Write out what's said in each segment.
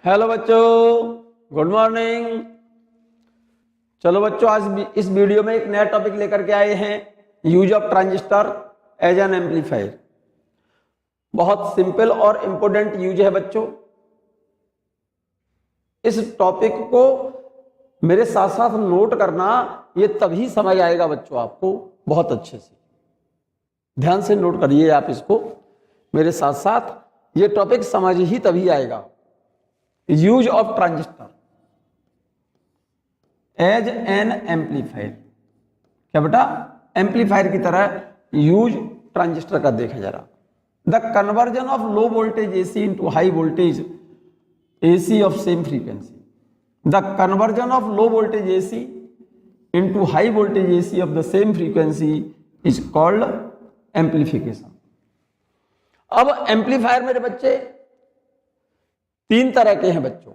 Hello बच्चों, good morning. चलो बच्चों, आज इस वीडियो में एक नया टॉपिक लेकर के आए हैं, use of transistor as an amplifier. बहुत सिंपल और इंपॉर्टेंट यूज है बच्चों। इस टॉपिक को मेरे साथ साथ नोट करना, ये तभी समझ आएगा बच्चों आपको बहुत अच्छे से। ध्यान से नोट करिए आप इसको मेरे साथ साथ, ये टॉपिक समझ ही तभी आएगा। Use of transistor as an amplifier. क्या बेटा? एम्पलीफायर की तरह यूज ट्रांजिस्टर का देखें जरा। The conversion of low voltage AC into high voltage AC of same frequency. The conversion of low voltage AC into high voltage AC of the same frequency is called amplification. अब amplifier मेरे बच्चे तीन तरह के हैं बच्चों।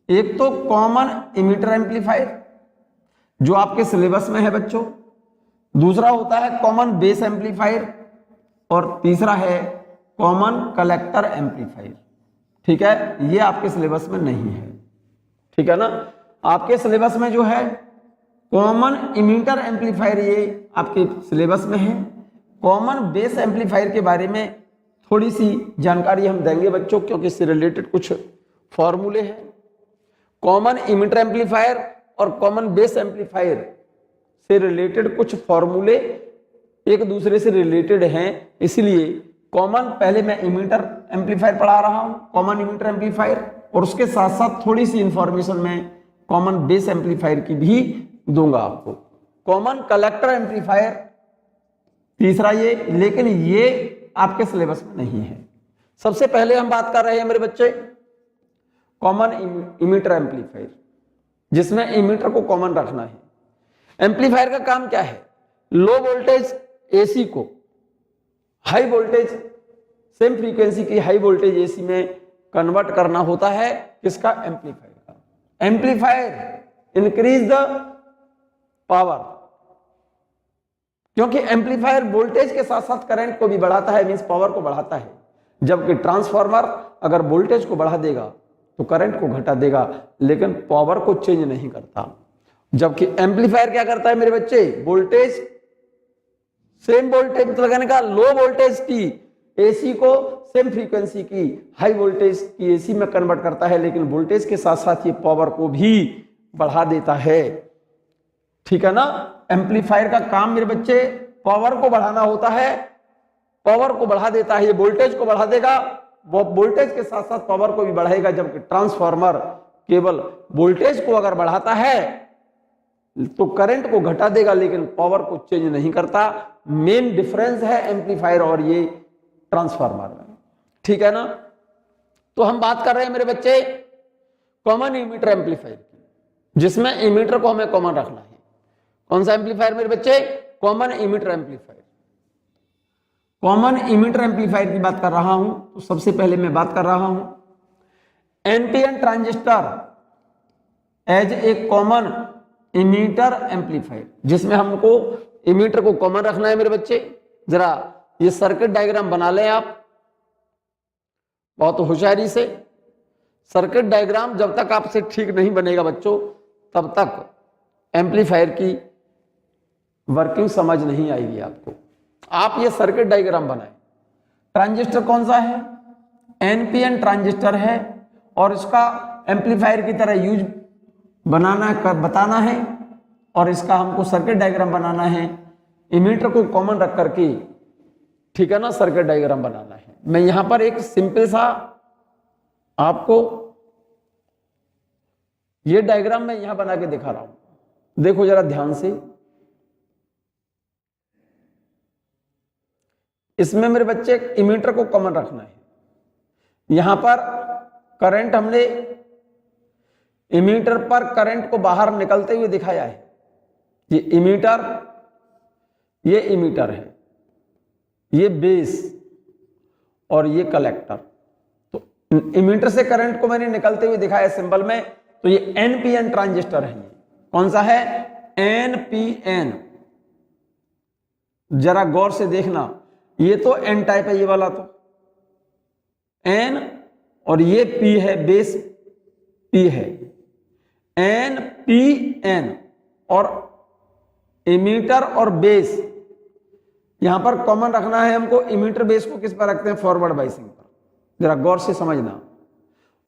एक तो कॉमन इमीटर एम्पलीफायर जो आपके सिलेबस में है बच्चों, दूसरा होता है कॉमन बेस एम्पलीफायर, और तीसरा है कॉमन कलेक्टर एम्पलीफायर। ठीक है, ये आपके सिलेबस में नहीं है। ठीक है ना? आपके सिलेबस में जो है कॉमन इमीटर एम्पलीफायर, ये आपके सिलेबस में है। कॉमन बेस एम्पलीफायर के बारे में थोड़ी सी जानकारी हम देंगे बच्चों, क्योंकि इससे रिलेटेड कुछ फॉर्मूले हैं। कॉमन इमीटर एम्पलीफायर और कॉमन बेस एम्पलीफायर से रिलेटेड कुछ फॉर्मूले एक दूसरे से रिलेटेड हैं, इसलिए कॉमन पहले मैं इमीटर एम्पलीफायर पढ़ा रहा हूं, कॉमन इमीटर एम्पलीफायर, और उसके साथ साथ थोड़ी सी इंफॉर्मेशन मैं कॉमन बेस एम्पलीफायर की भी दूंगा आपको। कॉमन कलेक्टर एम्पलीफायर तीसरा ये, लेकिन ये आपके सिलेबस में नहीं है। सबसे पहले हम बात कर रहे हैं मेरे बच्चे कॉमन इमीटर एम्पलीफायर, जिसमें इमीटर को कॉमन रखना है। एम्पलीफायर का काम क्या है? लो वोल्टेज एसी को हाई वोल्टेज सेम फ्रीक्वेंसी की हाई वोल्टेज एसी में कन्वर्ट करना होता है। किसका? एम्पलीफायर का। एम्पलीफायर इंक्रीज द पावर, क्योंकि एम्पलीफायर वोल्टेज के साथ साथ करंट को भी बढ़ाता है, मींस पावर को बढ़ाता है। जबकि ट्रांसफार्मर अगर वोल्टेज को बढ़ा देगा तो करंट को घटा देगा, लेकिन पावर को चेंज नहीं करता। जबकि एम्पलीफायर क्या करता है मेरे बच्चे? वोल्टेज सेम वोल्टेज लगाने का, लो वोल्टेज की एसी को सेम फ्रीक्वेंसी की हाई वोल्टेज की एसी में कन्वर्ट करता है, लेकिन वोल्टेज के साथ साथ ये पावर को भी बढ़ा देता है। ठीक है ना? एम्पलीफायर का काम मेरे बच्चे पावर को बढ़ाना होता है, पावर को बढ़ा देता है, ये वोल्टेज को बढ़ा देगा, वो वोल्टेज के साथ साथ पावर को भी बढ़ाएगा। जबकि ट्रांसफार्मर केवल वोल्टेज को अगर बढ़ाता है तो करंट को घटा देगा, लेकिन पावर को चेंज नहीं करता। मेन डिफरेंस है एम्पलीफायर और ये ट्रांसफार्मर में। ठीक है ना? तो हम बात कर रहे हैं मेरे बच्चे कॉमन इमीटर एम्पलीफायर की, जिसमें इमीटर को हमें कॉमन रखना है। कौन सा एम्पलीफायर मेरे बच्चे? Common emitter amplifier. Common emitter amplifier की बात कर रहा हूं, तो सबसे पहले मैं बात कर रहा हूं NPN transistor as a common emitter amplifier, जिसमें हमको इमीटर को कॉमन रखना है मेरे बच्चे। जरा ये सर्किट डायग्राम बना लें आप बहुत होशियारी से। सर्किट डायग्राम जब तक आपसे ठीक नहीं बनेगा बच्चों, तब तक एम्पलीफायर की वर्किंग समझ नहीं आएगी आपको। आप ये सर्किट डायग्राम बनाएं। ट्रांजिस्टर कौन सा है? एनपीएन ट्रांजिस्टर है, और इसका एम्पलीफायर की तरह यूज बताना है, और इसका हमको सर्किट डायग्राम बनाना है। इमीटर को कॉमन रख करके, ठीक है ना, सर्किट डायग्राम बनाना है। मैं यहां पर एक सिंपल सा आपको ये डायग्राम मैं यहां बना के दिखा रहा हूं, देखो जरा ध्यान से। इसमें मेरे बच्चे इमीटर को कॉमन रखना है। यहां पर करंट, हमने इमीटर पर करंट को बाहर निकलते हुए दिखाया है। ये इमीटर है, ये बेस और ये कलेक्टर। तो इमीटर से करंट को मैंने निकलते हुए दिखाया सिंबल में, तो ये एनपीएन ट्रांजिस्टर है। ये कौन सा है? एनपीएन। जरा गौर से देखना, ये तो एन टाइप है, ये वाला तो एन और ये P है, बेस P है, NPN, और इमीटर और बेस यहां पर कॉमन रखना है हमको। इमीटर बेस को किस पर रखते हैं? फॉरवर्ड बाइसिंग पर। जरा गौर से समझना।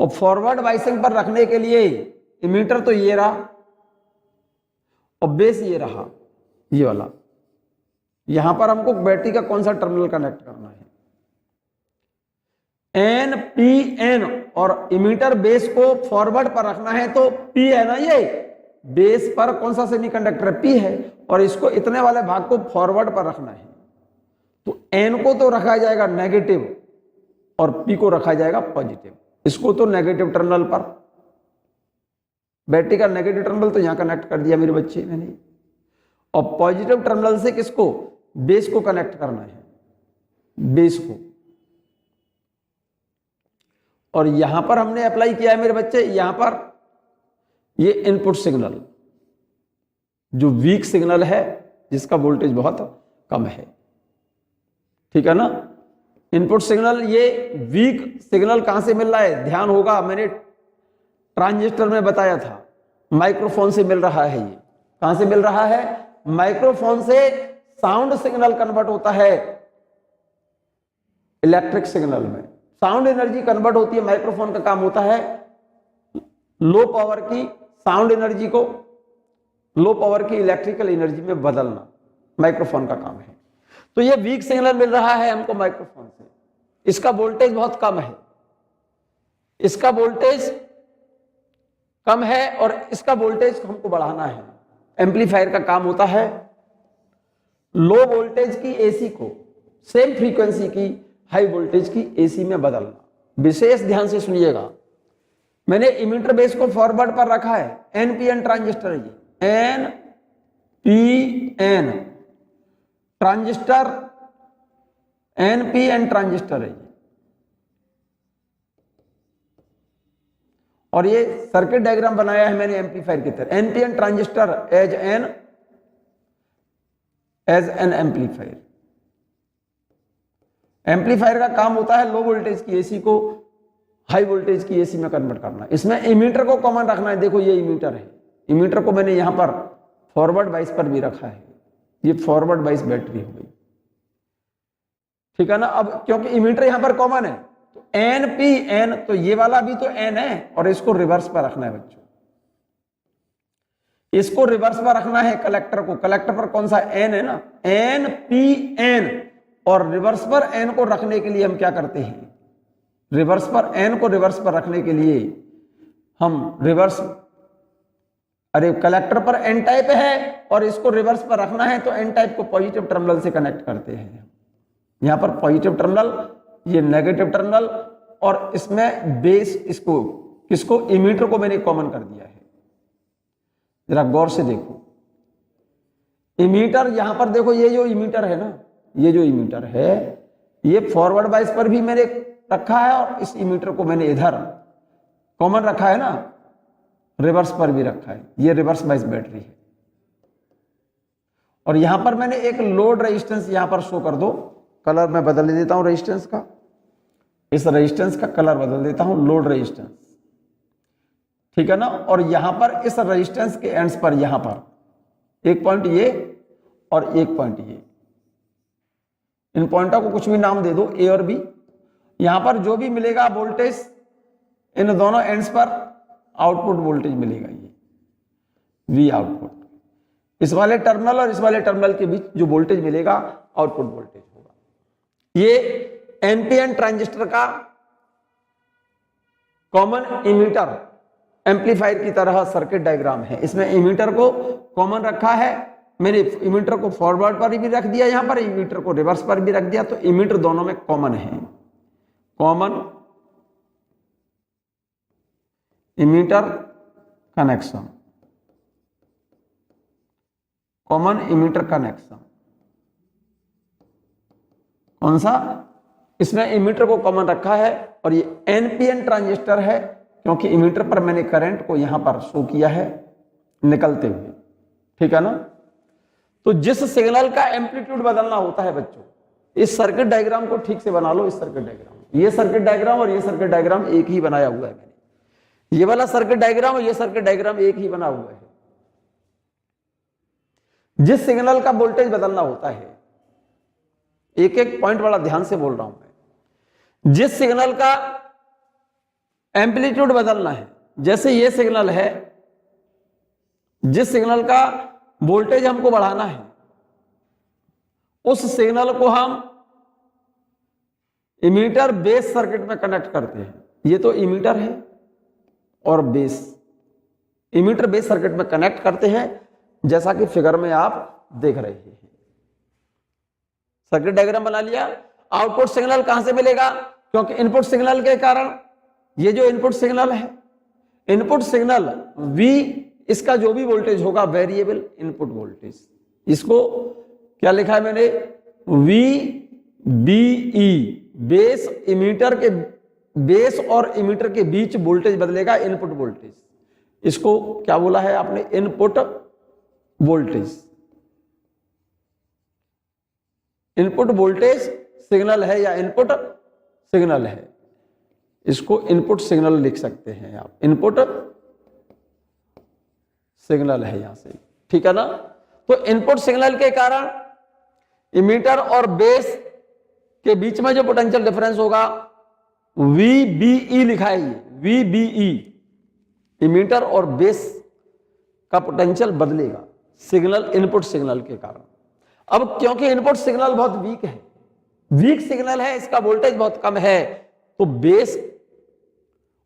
और फॉरवर्ड बाइसिंग पर रखने के लिए इमीटर तो ये रहा और बेस ये रहा, ये वाला। यहां पर हमको बैटरी का कौन सा टर्मिनल कनेक्ट करना है? NPN, और इमीटर बेस को फॉरवर्ड पर रखना है तो P है ना, ये बेस पर कौन सा सेमीकंडक्टर है? P है, और इसको इतने वाले भाग को फॉरवर्ड पर रखना है। तो N को तो रखा जाएगा नेगेटिव और P को रखा जाएगा पॉजिटिव। इसको तो नेगेटिव टर्मिनल पर, बैटरी का नेगेटिव टर्मिनल तो यहां कनेक्ट कर दिया मेरे बच्चे मैंने, और पॉजिटिव टर्मिनल से किसको? बेस को कनेक्ट करना है, बेस को। और यहां पर हमने अप्लाई किया है मेरे बच्चे, यहां पर ये इनपुट सिग्नल जो वीक सिग्नल है, जिसका वोल्टेज बहुत कम है, ठीक है ना। इनपुट सिग्नल, ये वीक सिग्नल कहां से मिल रहा है? ध्यान होगा, मैंने ट्रांजिस्टर में बताया था, माइक्रोफोन से मिल रहा है। ये कहां से मिल रहा है? माइक्रोफोन से साउंड सिग्नल कन्वर्ट होता है इलेक्ट्रिक सिग्नल में। साउंड एनर्जी कन्वर्ट होती है, माइक्रोफोन का काम होता है लो पावर की साउंड एनर्जी को लो पावर की इलेक्ट्रिकल एनर्जी में बदलना, माइक्रोफोन का काम है। तो ये वीक सिग्नल मिल रहा है हमको माइक्रोफोन से, इसका वोल्टेज बहुत कम है, इसका वोल्टेज कम है और इसका वोल्टेज हमको बढ़ाना है। एम्पलीफायर का काम होता है लो वोल्टेज की एसी को सेम फ्रीक्वेंसी की हाई वोल्टेज की एसी में बदलना। विशेष ध्यान से सुनिएगा, मैंने इमीटर बेस को फॉरवर्ड पर रखा है, एनपीएन ट्रांजिस्टर है ये, एनपीएन ट्रांजिस्टर, एनपीएन ट्रांजिस्टर है ये। और ये सर्किट डायग्राम बनाया है मैंने एम्पलीफायर की तरह, NPN transistor as an amplifier. Amplifier का काम होता है लो वोल्टेज की एसी को हाई वोल्टेज की एसी में कन्वर्ट करना। इसमें इमीटर को कॉमन रखना है। देखो ये इमीटर है, इमीटर को मैंने यहां पर फॉरवर्ड बाइस पर भी रखा है, ये फॉरवर्ड बाइस बैटरी हो गई, ठीक है ना। अब क्योंकि इमीटर यहां पर कॉमन है तो एन पी एन, तो ये वाला भी तो एन है और इसको रिवर्स पर रखना है बच्चों, इसको रिवर्स पर रखना है कलेक्टर को। कलेक्टर पर कौन सा? एन है ना, एन पी एन। और रिवर्स पर एन को रखने के लिए हम क्या करते हैं? रिवर्स पर एन को रिवर्स पर रखने के लिए हम रिवर्स, अरे कलेक्टर पर एन टाइप है और इसको रिवर्स पर रखना है तो एन टाइप को पॉजिटिव टर्मिनल से कनेक्ट करते हैं। यहां पर पॉजिटिव टर्मिनल, ये नेगेटिव टर्मिनल, और इसमें बेस, इसको किसको? इमीटर को मैंने कॉमन कर दिया है। जरा गौर से देखो, इमीटर यहां पर देखो, ये जो इमीटर है ना, ये जो इमीटर है ये फॉरवर्ड बाइस पर भी मैंने रखा है और इस इमीटर को मैंने इधर कॉमन रखा है ना, रिवर्स पर भी रखा है। ये रिवर्स बाइस बैटरी है। और यहां पर मैंने एक लोड रेजिस्टेंस यहां पर शो कर दो, कलर मैं बदल देता हूं रेजिस्टेंस का, इस रेजिस्टेंस का कलर बदल देता हूं, लोड रेजिस्टेंस, ठीक है ना। और यहां पर इस रेजिस्टेंस के एंड्स पर यहां पर एक पॉइंट ये और एक पॉइंट ये, इन पॉइंटों को कुछ भी नाम दे दो, ए और बी। यहां पर जो भी मिलेगा वोल्टेज, इन दोनों एंड्स पर आउटपुट वोल्टेज मिलेगा, ये वी आउटपुट। इस वाले टर्मिनल और इस वाले टर्मिनल के बीच जो वोल्टेज मिलेगा आउटपुट वोल्टेज होगा। ये एनपीएन ट्रांजिस्टर का कॉमन इमीटर एम्पलीफायर की तरह सर्किट डायग्राम है। इसमें इमीटर को कॉमन रखा है, मैंने इमीटर को फॉरवर्ड पर भी रख दिया, यहां पर इमीटर को रिवर्स पर भी रख दिया, तो इमीटर दोनों में कॉमन है। Common emitter connection, common emitter connection कौन सा? इसमें इमीटर को कॉमन रखा है और ये एनपीएन ट्रांजिस्टर है क्योंकि इमीटर पर मैंने करंट को यहां पर शो किया है निकलते हुए, ठीक है ना। तो जिस सिग्नल का एम्पलीट्यूड बदलना होता है बच्चों, इस सर्किट डायग्राम को ठीक से बना लो, इस सर्किट डायग्राम ये सर्किट डायग्राम और ये सर्किट डायग्राम एक ही बनाया हुआ है मैंने। ये वाला सर्किट डायग्राम और ये सर्किट डायग्राम एक ही बना हुआ है। जिस सिग्नल का वोल्टेज बदलना होता है, एक एक पॉइंट बड़ा ध्यान से बोल रहा हूं मैं, जिस सिग्नल का एम्पलीट्यूड बदलना है, जैसे ये सिग्नल है, जिस सिग्नल का वोल्टेज हमको बढ़ाना है, उस सिग्नल को हम इमीटर बेस सर्किट में कनेक्ट करते हैं। ये तो इमीटर है और बेस, इमीटर बेस सर्किट में कनेक्ट करते हैं, जैसा कि फिगर में आप देख रहे हैं। सर्किट डायग्राम बना लिया। आउटपुट सिग्नल कहां से मिलेगा? क्योंकि इनपुट सिग्नल के कारण, ये जो इनपुट सिग्नल है, इनपुट सिग्नल V, इसका जो भी वोल्टेज होगा वेरिएबल इनपुट वोल्टेज, इसको क्या लिखा है मैंने? VBE, बेस इमीटर के, बेस और इमीटर के बीच वोल्टेज बदलेगा, इनपुट वोल्टेज। इसको क्या बोला है आपने? Input voltage. Input voltage signal है या इनपुट सिग्नल है, इसको इनपुट सिग्नल लिख सकते हैं आप, इनपुट सिग्नल है यहां से, ठीक है ना। तो इनपुट सिग्नल के कारण इमीटर और बेस के बीच में जो पोटेंशियल डिफरेंस होगा VBE लिखा है, ये VBE, इमीटर और बेस का पोटेंशियल बदलेगा सिग्नल, इनपुट सिग्नल के कारण। अब क्योंकि इनपुट सिग्नल बहुत वीक है, वीक सिग्नल है, इसका वोल्टेज बहुत कम है, तो बेस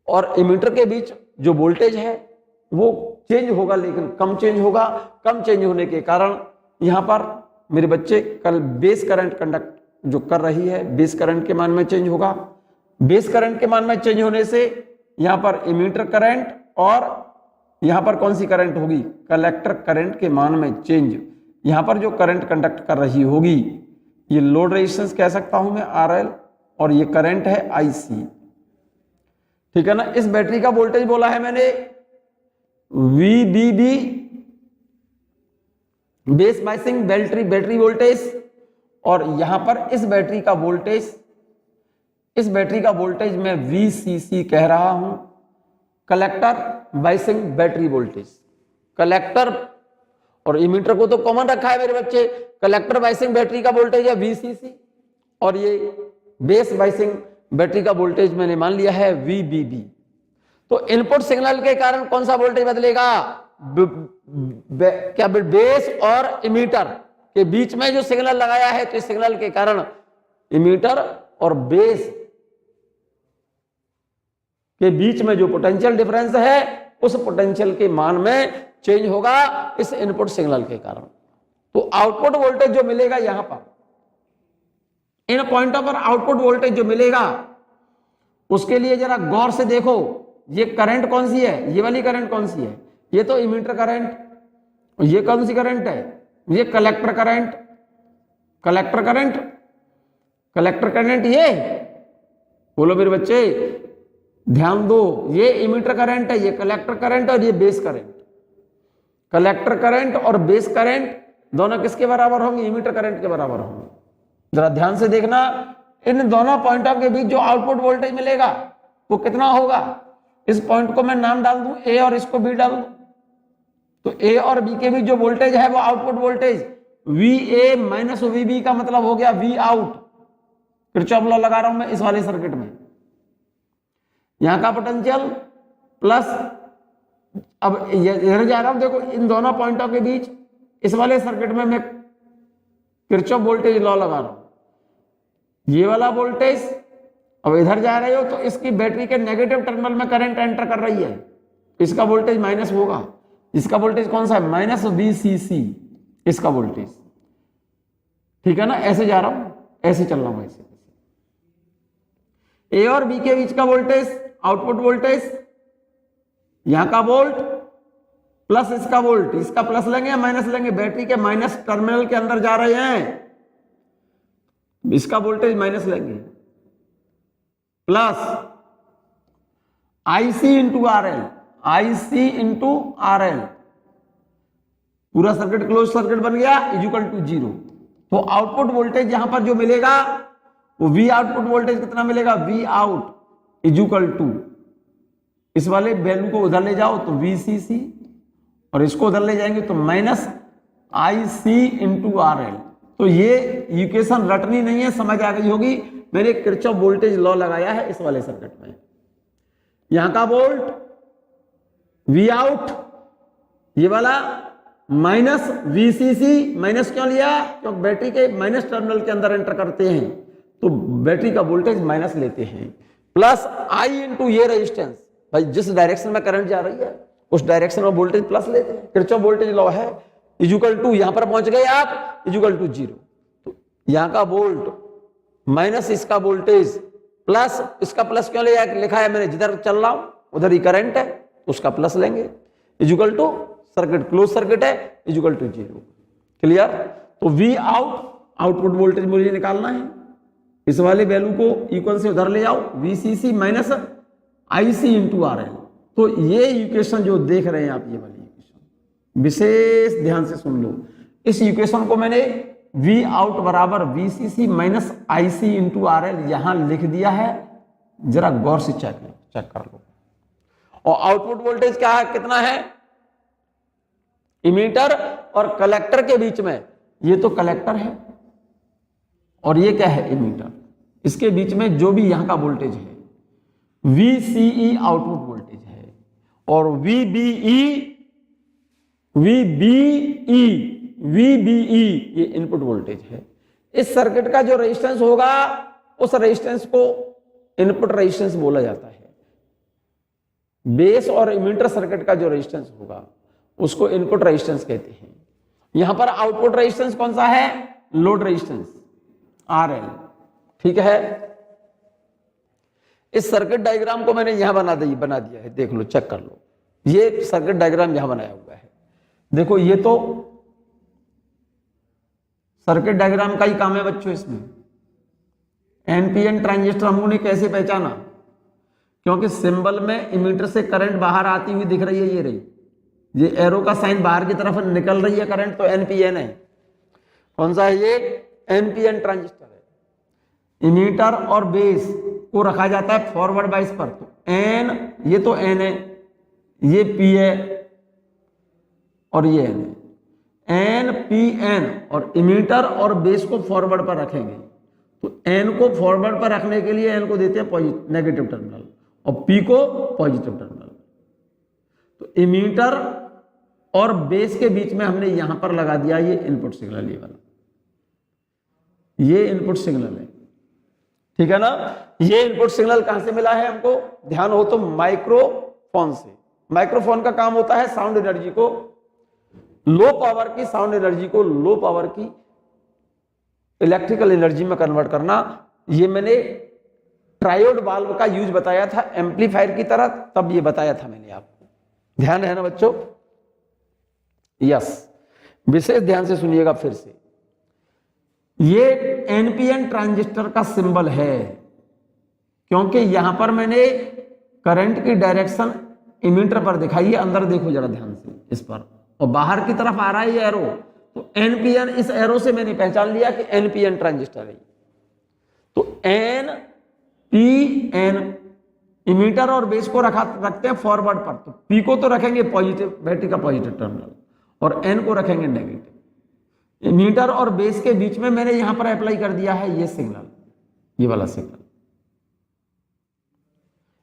और इमीटर के बीच जो वोल्टेज है वो चेंज होगा, लेकिन कम चेंज होगा। कम चेंज होने के कारण यहां पर मेरे बच्चे कल बेस करंट कंडक्ट जो कर रही है, बेस करंट के मान में चेंज होगा। बेस करंट के मान में चेंज होने से यहां पर इमीटर करंट और यहां पर कौन सी करंट होगी? कलेक्टर करंट के मान में चेंज। यहां पर जो करंट कंडक्ट कर रही होगी, ये लोड रेजिस्टेंस कह सकता हूं मैं RL, और ये करंट है IC, ठीक है ना। इस बैटरी का वोल्टेज बोला है मैंने VBB, base biasing battery voltage, और यहां पर इस बैटरी का वोल्टेज, इस बैटरी का वोल्टेज मैं VCC कह रहा हूं, collector biasing battery voltage. Collector और इमीटर को तो कॉमन रखा है मेरे बच्चे, कलेक्टर बायसिंग बैटरी का वोल्टेज है VCC, और ये बेस बायसिंग बैटरी का वोल्टेज मैंने मान लिया है VBB। तो इनपुट सिग्नल के कारण कौन सा वोल्टेज बदलेगा? क्या बेस और इमीटर के बीच में जो सिग्नल लगाया है, तो इस सिग्नल के कारण इमीटर और बेस के बीच में जो पोटेंशियल डिफरेंस है, उस पोटेंशियल के मान में चेंज होगा इस इनपुट सिग्नल के कारण। तो आउटपुट वोल्टेज जो मिलेगा यहां पर, इन पॉइंटों पर आउटपुट वोल्टेज जो मिलेगा, उसके लिए जरा गौर से देखो, ये करंट कौन सी है? ये वाली करंट कौन सी है? ये तो इमीटर करंट। ये कौन सी करंट है? ये collector current. Collector current, collector current ये, बोलो मेरे बच्चे ध्यान दो, ये इमीटर करंट है, ये कलेक्टर करंट, और ये बेस करंट। कलेक्टर करंट और बेस करंट दोनों किसके बराबर होंगे? इमीटर करंट के बराबर होंगे। जरा ध्यान से देखना, इन दोनों पॉइंटों के बीच जो आउटपुट वोल्टेज मिलेगा वो कितना होगा? इस पॉइंट को मैं नाम डाल दूं A और इसको B डाल दूं, तो A और B के बीच जो वोल्टेज है वो output voltage VA minus VB का मतलब हो गया V आउट। किरचॉफ लॉ लगा रहा हूं मैं इस वाले सर्किट में। यहां का पोटेंशियल प्लस, अब इधर जा रहा हूं, देखो इन दोनों पॉइंटों के बीच इस वाले सर्किट में मैं किरचॉफ वोल्टेज लॉ लगा रहा हूं। ये वाला वोल्टेज अब इधर जा रहे हो तो इसकी बैटरी के नेगेटिव टर्मिनल में करंट एंटर कर रही है, इसका वोल्टेज माइनस होगा। इसका वोल्टेज कौन सा है? माइनस VCC, इसका वोल्टेज, ठीक है ना। ऐसे जा रहा हूं, ऐसे चल रहा हूं, ऐसे। A और B के बीच का वोल्टेज, आउटपुट वोल्टेज, यहां का वोल्ट प्लस इसका वोल्ट, इसका प्लस लेंगे या माइनस लेंगे? बैटरी के माइनस टर्मिनल के अंदर जा रहे हैं, इसका वोल्टेज माइनस लेंगे, plus IC into RL, IC into RL, पूरा सर्किट क्लोज सर्किट बन गया, इक्वल टू 0। तो आउटपुट वोल्टेज यहां पर जो मिलेगा वो वी आउटपुट वोल्टेज कितना मिलेगा, V out is equal to, इस वाले वैल्यू को उधर ले जाओ तो VCC, और इसको उधर ले जाएंगे तो माइनस IC इंटू RL। तो ये इक्वेशन रटनी नहीं है, समझ आ गई होगी। मैंने किरचॉफ वोल्टेज लॉ लगाया है इस वाले सर्किट में। यहां का वोल्ट वी आउट, ये वाला माइनस VCC, माइनस क्यों लिया, क्योंकि बैटरी के माइनस टर्मिनल के अंदर एंटर करते हैं तो बैटरी का वोल्टेज माइनस लेते हैं, प्लस I इंटू ये रेजिस्टेंस, भाई जिस डायरेक्शन में करंट जा रही है उस डायरेक्शन में वोल्टेज प्लस लेते हैं। किरचॉफ वोल्टेज लॉ है, इक्वल टू, यहां पर पहुंच गए आप, इक्वल टू 0। तो यहां का वोल्ट माइनस इसका वोल्टेज प्लस, इसका प्लस क्यों लिखा है मैंने, जिधर चल रहा हूं उधर ही करंट है, उसका प्लस लेंगे, equal to, circuit close circuit है, इक्वल टू 0। क्लियर। तो वी आउटपुट वोल्टेज मुझे निकालना है, इस वाले वैल्यू को इक्वल से उधर ले जाओ, VCC minus IC into RL। तो ये इक्वेशन जो देख रहे हैं आप, ये वाली इक्वेशन विशेष ध्यान से सुन लो। इस इक्वेशन को मैंने वी आउट बराबर VCC minus IC into RL यहां लिख दिया है, जरा गौर से चेक कर लो। और आउटपुट वोल्टेज क्या है, कितना है, इमीटर और कलेक्टर के बीच में, ये तो कलेक्टर है और ये क्या है, इमीटर, इसके बीच में जो भी यहां का वोल्टेज है VCE आउटपुट वोल्टेज है, और VBE ये इनपुट वोल्टेज है। इस सर्किट का जो रेजिस्टेंस होगा उस रेजिस्टेंस को इनपुट रेजिस्टेंस बोला जाता है। बेस और इमीटर सर्किट का जो रेजिस्टेंस होगा उसको इनपुट रेजिस्टेंस कहते हैं। यहां पर आउटपुट रेजिस्टेंस कौन सा है, लोड रेजिस्टेंस RL। ठीक है, इस सर्किट डायग्राम को मैंने यहां बना दिया है, देख लो, चेक कर लो। ये सर्किट डायग्राम यहां बनाया हुआ है, देखो ये तो सर्किट डायग्राम का ही काम है बच्चों। इसमें NPN ट्रांजिस्टर हमने कैसे पहचाना, क्योंकि सिंबल में इमीटर से करंट बाहर आती हुई दिख रही है, ये रही, ये एरो का साइन बाहर की तरफ निकल रही है करंट, तो NPN है। कौन सा है ये, NPN ट्रांजिस्टर है। इमीटर और बेस को रखा जाता है फॉरवर्ड बाइस पर, तो N, ये तो N है, ये P है और ये N है, NPN, और इमीटर और बेस को फॉरवर्ड पर रखेंगे तो N को फॉरवर्ड पर रखने के लिए N को देते हैं नेगेटिव टर्मिनल और P को पॉजिटिव टर्मिनल। तो इमीटर और बेस के बीच में हमने यहां पर लगा दिया ये इनपुट सिग्नल, ये वाला, ये इनपुट सिग्नल है। ठीक है ना, ये इनपुट सिग्नल कहां से मिला है हमको, ध्यान हो तो माइक्रोफोन से। माइक्रोफोन का काम होता है साउंड एनर्जी को, लो पावर की साउंड एनर्जी को लो पावर की इलेक्ट्रिकल एनर्जी में कन्वर्ट करना। ये मैंने ट्रायोड वाल्व का यूज बताया था एम्पलीफायर की तरह, तब ये बताया था मैंने आपको, ध्यान है ना बच्चों। यस, विशेष ध्यान से सुनिएगा फिर से। ये NPN ट्रांजिस्टर का सिंबल है, क्योंकि यहां पर मैंने करंट की डायरेक्शन इमीटर पर दिखाई है, अंदर देखो जरा ध्यान से इस पर, और बाहर की तरफ आ रहा है ये एरो, तो NPN, इस एरो से मैंने पहचान लिया कि NPN ट्रांजिस्टर है। तो NPN इमीटर और बेस को रखते हैं फॉरवर्ड पर, तो P को तो रखेंगे पॉजिटिव, बैटरी का पॉजिटिव टर्मिनल, और N को रखेंगे नेगेटिव। इमीटर और बेस के बीच में मैंने यहां पर अप्लाई कर दिया है ये सिग्नल, ये वाला सिग्नल,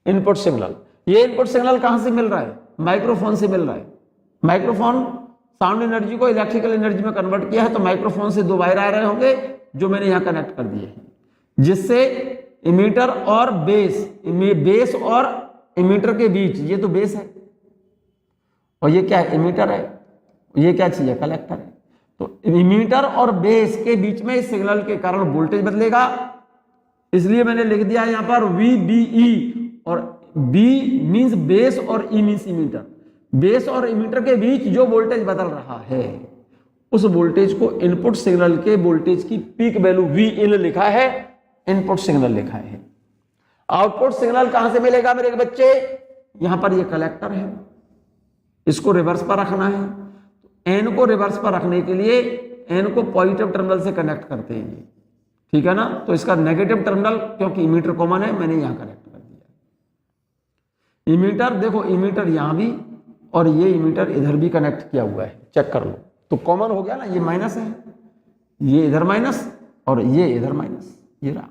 इनपुट सिग्नल। ये इनपुट सिग्नल कहां से मिल रहा है, माइक्रोफोन से मिल रहा है। माइक्रोफोन साउंड एनर्जी को इलेक्ट्रिकल एनर्जी में कन्वर्ट किया है, तो माइक्रोफोन से दो वायर आ रहे होंगे जो मैंने यहां कनेक्ट कर दिए हैं, जिससे इमीटर और बेस और इमीटर के बीच, ये तो बेस है और ये क्या है, इमीटर है, ये क्या चीज है, कलेक्टर है। तो इमीटर और बेस के बीच में इस सिग्नल के कारण वोल्टेज बदलेगा, इसलिए मैंने लिख दिया यहां पर VBE, और B मींस बेस और E मींस इमीटर। बेस और इमीटर के बीच जो वोल्टेज बदल रहा है उस वोल्टेज को इनपुट सिग्नल के वोल्टेज की पीक वैल्यू Vin लिखा है, इनपुट सिग्नल लिखा है। आउटपुट सिग्नल कहां से मिलेगा मेरे बच्चे, यहां पर ये कलेक्टर है, इसको रिवर्स पर रखना है। N को रिवर्स पर रखने के लिए N को पॉजिटिव टर्मिनल से कनेक्ट करते हैं, ठीक है ना। तो इसका नेगेटिव टर्मिनल, क्योंकि इमीटर कॉमन है, मैंने यहां कनेक्ट कर दिया। इमीटर देखो, इमीटर यहां भी और ये इमीटर इधर भी कनेक्ट किया हुआ है, चेक कर लो। तो कॉमन हो गया ना, ये माइनस है, ये इधर माइनस और ये इधर माइनस, ये रहा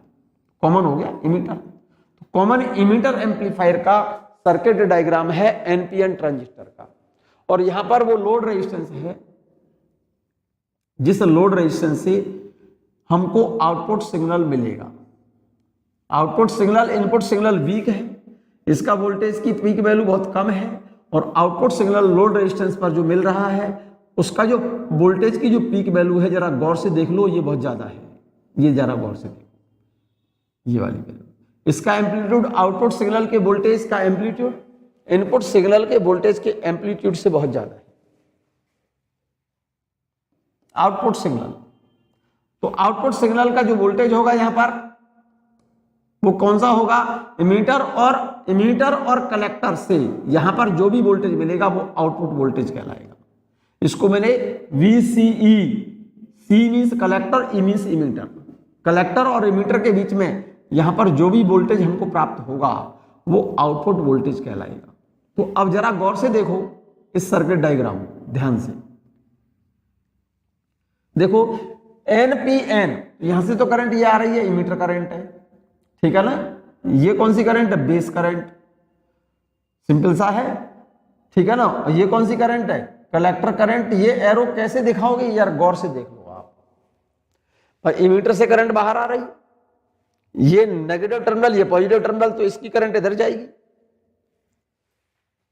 कॉमन हो गया इमीटर। तो कॉमन इमीटर एम्पलीफायर का सर्किट डायग्राम है एनपीएन ट्रांजिस्टर का। और यहां पर वो लोड रेजिस्टेंस है, जिस लोड रेजिस्टेंस से हमको आउटपुट सिग्नल मिलेगा। Output signal, input signal weak है, इसका वोल्टेज की पीक वैल्यू बहुत कम है, और आउटपुट सिग्नल लोड रेजिस्टेंस पर जो मिल रहा है उसका जो वोल्टेज की जो पीक वैल्यू है, जरा गौर से देख लो, ये बहुत ज्यादा है, ये जरा गौर से देखो, ये वाली वैल्यू। इसका एम्पलीट्यूड आउटपुट सिग्नल के वोल्टेज का एम्पलीट्यूड इनपुट सिग्नल के वोल्टेज के एम्पलीट्यूड से बहुत ज्यादा है, आउटपुट सिग्नल। तो आउटपुट सिग्नल का जो वोल्टेज होगा यहां पर, वो कौन सा होगा, इमीटर और कलेक्टर से यहां पर जो भी वोल्टेज मिलेगा वो आउटपुट वोल्टेज कहलाएगा। इसको मैंने VCE, C means collector, E means emitter. Collector और इमीटर के बीच में यहां पर जो भी वोल्टेज हमको प्राप्त होगा वो आउटपुट वोल्टेज कहलाएगा। तो अब जरा गौर से देखो इस सर्किट डायग्राम, ध्यान से देखो, NPN, यहां से तो करंट ये आ रही है, इमीटर करंट है, ठीक है ना। ये कौन सी करंट है, बेस करंट, सिंपल सा है, ठीक है ना। और ये कौन सी करंट है, कलेक्टर करंट। ये एरो कैसे दिखाओगे यार, गौर से देख लो आप। और इमीटर से करंट बाहर आ रही, ये नेगेटिव टर्मिनल, ये पॉजिटिव टर्मिनल, तो इसकी करंट इधर जाएगी।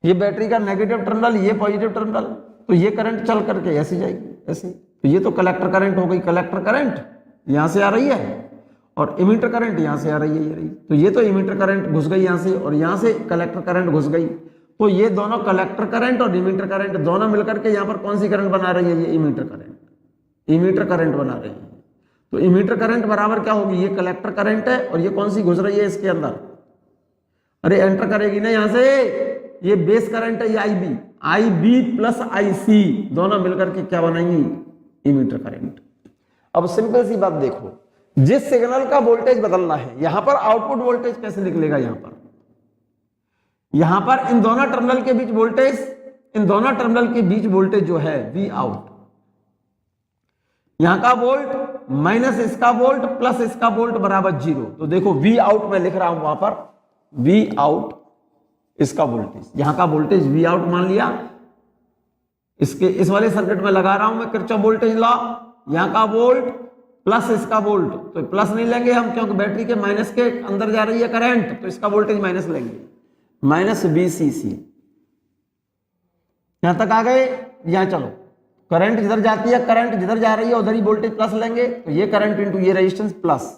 ये बैटरी का नेगेटिव टर्मिनल, ये पॉजिटिव टर्मिनल, तो ये करंट चल करके ऐसे जाएगी, ऐसे। तो ये तो कलेक्टर करंट हो गई, कलेक्टर करंट यहां से आ रही है और इमीटर करंट यहां से आ रही है, ये रही। तो ये तो इमीटर करंट घुस गई यहां से, और यहां से कलेक्टर करंट घुस गई। तो ये दोनों कलेक्टर करंट और इमीटर करंट दोनों मिलकर के यहां पर कौन सी करंट बना रही है, ये इमीटर करंट, इमीटर करंट बना रही है। तो इमीटर करंट बराबर क्या होगी, ये कलेक्टर करंट है और ये कौन सी घुस रही है इसके अंदर, अरे एंटर करेगी ना यहां से, ये बेस करंट है, ये IB प्लस IC दोनों मिलकर के क्या बनाएंगी, इमीटर करंट। अब सिंपल सी बात देखो, जिस सिग्नल का वोल्टेज बदलना है, यहां पर आउटपुट वोल्टेज कैसे निकलेगा, यहां पर इन दोनों टर्मिनल के बीच वोल्टेज, इन दोनों टर्मिनल के बीच वोल्टेज जो है V आउट, यहां का वोल्ट माइनस इसका वोल्ट प्लस इसका वोल्ट बराबर 0। तो देखो V आउट मैं लिख रहा हूं वहां पर, V आउट इसका वोल्टेज, यहां का वोल्टेज V आउट मान लिया। इसके इस वाले सर्किट में लगा रहा हूं मैं किरचॉफ वोल्टेज लॉ, यहां का वोल्ट प्लस इसका वोल्ट, तो प्लस नहीं लेंगे हम क्योंकि बैटरी के माइनस के अंदर जा रही है करंट, तो इसका वोल्टेज माइनस लेंगे, माइनस VCC। यहां तक आ गए, यहां चलो, करंट जिधर जाती है, करंट जिधर जा रही है उधर ही वोल्टेज प्लस लेंगे। तो ये करंट इंटू ये resistance plus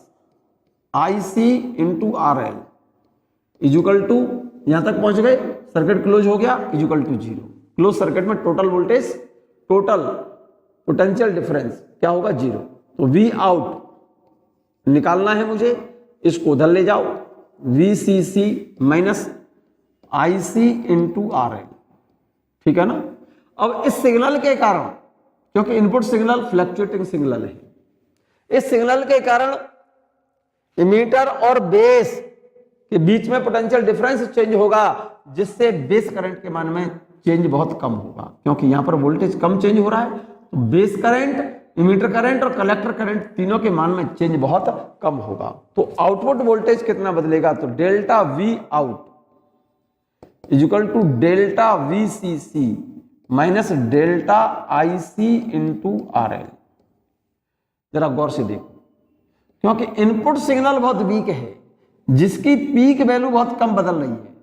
IC into RL equal to, यहां तक पहुंच गए, सर्किट क्लोज हो गया, इजुकल टू 0। क्लोज सर्किट में total voltage, total potential difference क्या होगा, 0। तो V आउट निकालना है मुझे, इसको उधर ले जाओ, VCC minus IC into RL, ठीक है ना। अब इस सिग्नल के कारण, क्योंकि इनपुट सिग्नल फ्लक्चुएटिंग सिग्नल है, इस सिग्नल के कारण इमीटर और बेस के बीच में पोटेंशियल डिफरेंस चेंज होगा, जिससे बेस करंट के मान में चेंज बहुत कम होगा, क्योंकि यहां पर वोल्टेज कम चेंज हो रहा है। तो बेस करंट, इमीटर करंट और कलेक्टर करंट तीनों के मान में चेंज बहुत कम होगा। तो आउटपुट वोल्टेज कितना बदलेगा, तो delta V out equal to delta VCC minus delta IC into RL। जरा गौर से देखो, क्योंकि इनपुट सिग्नल बहुत वीक है, जिसकी पीक वैल्यू बहुत कम बदल रही है,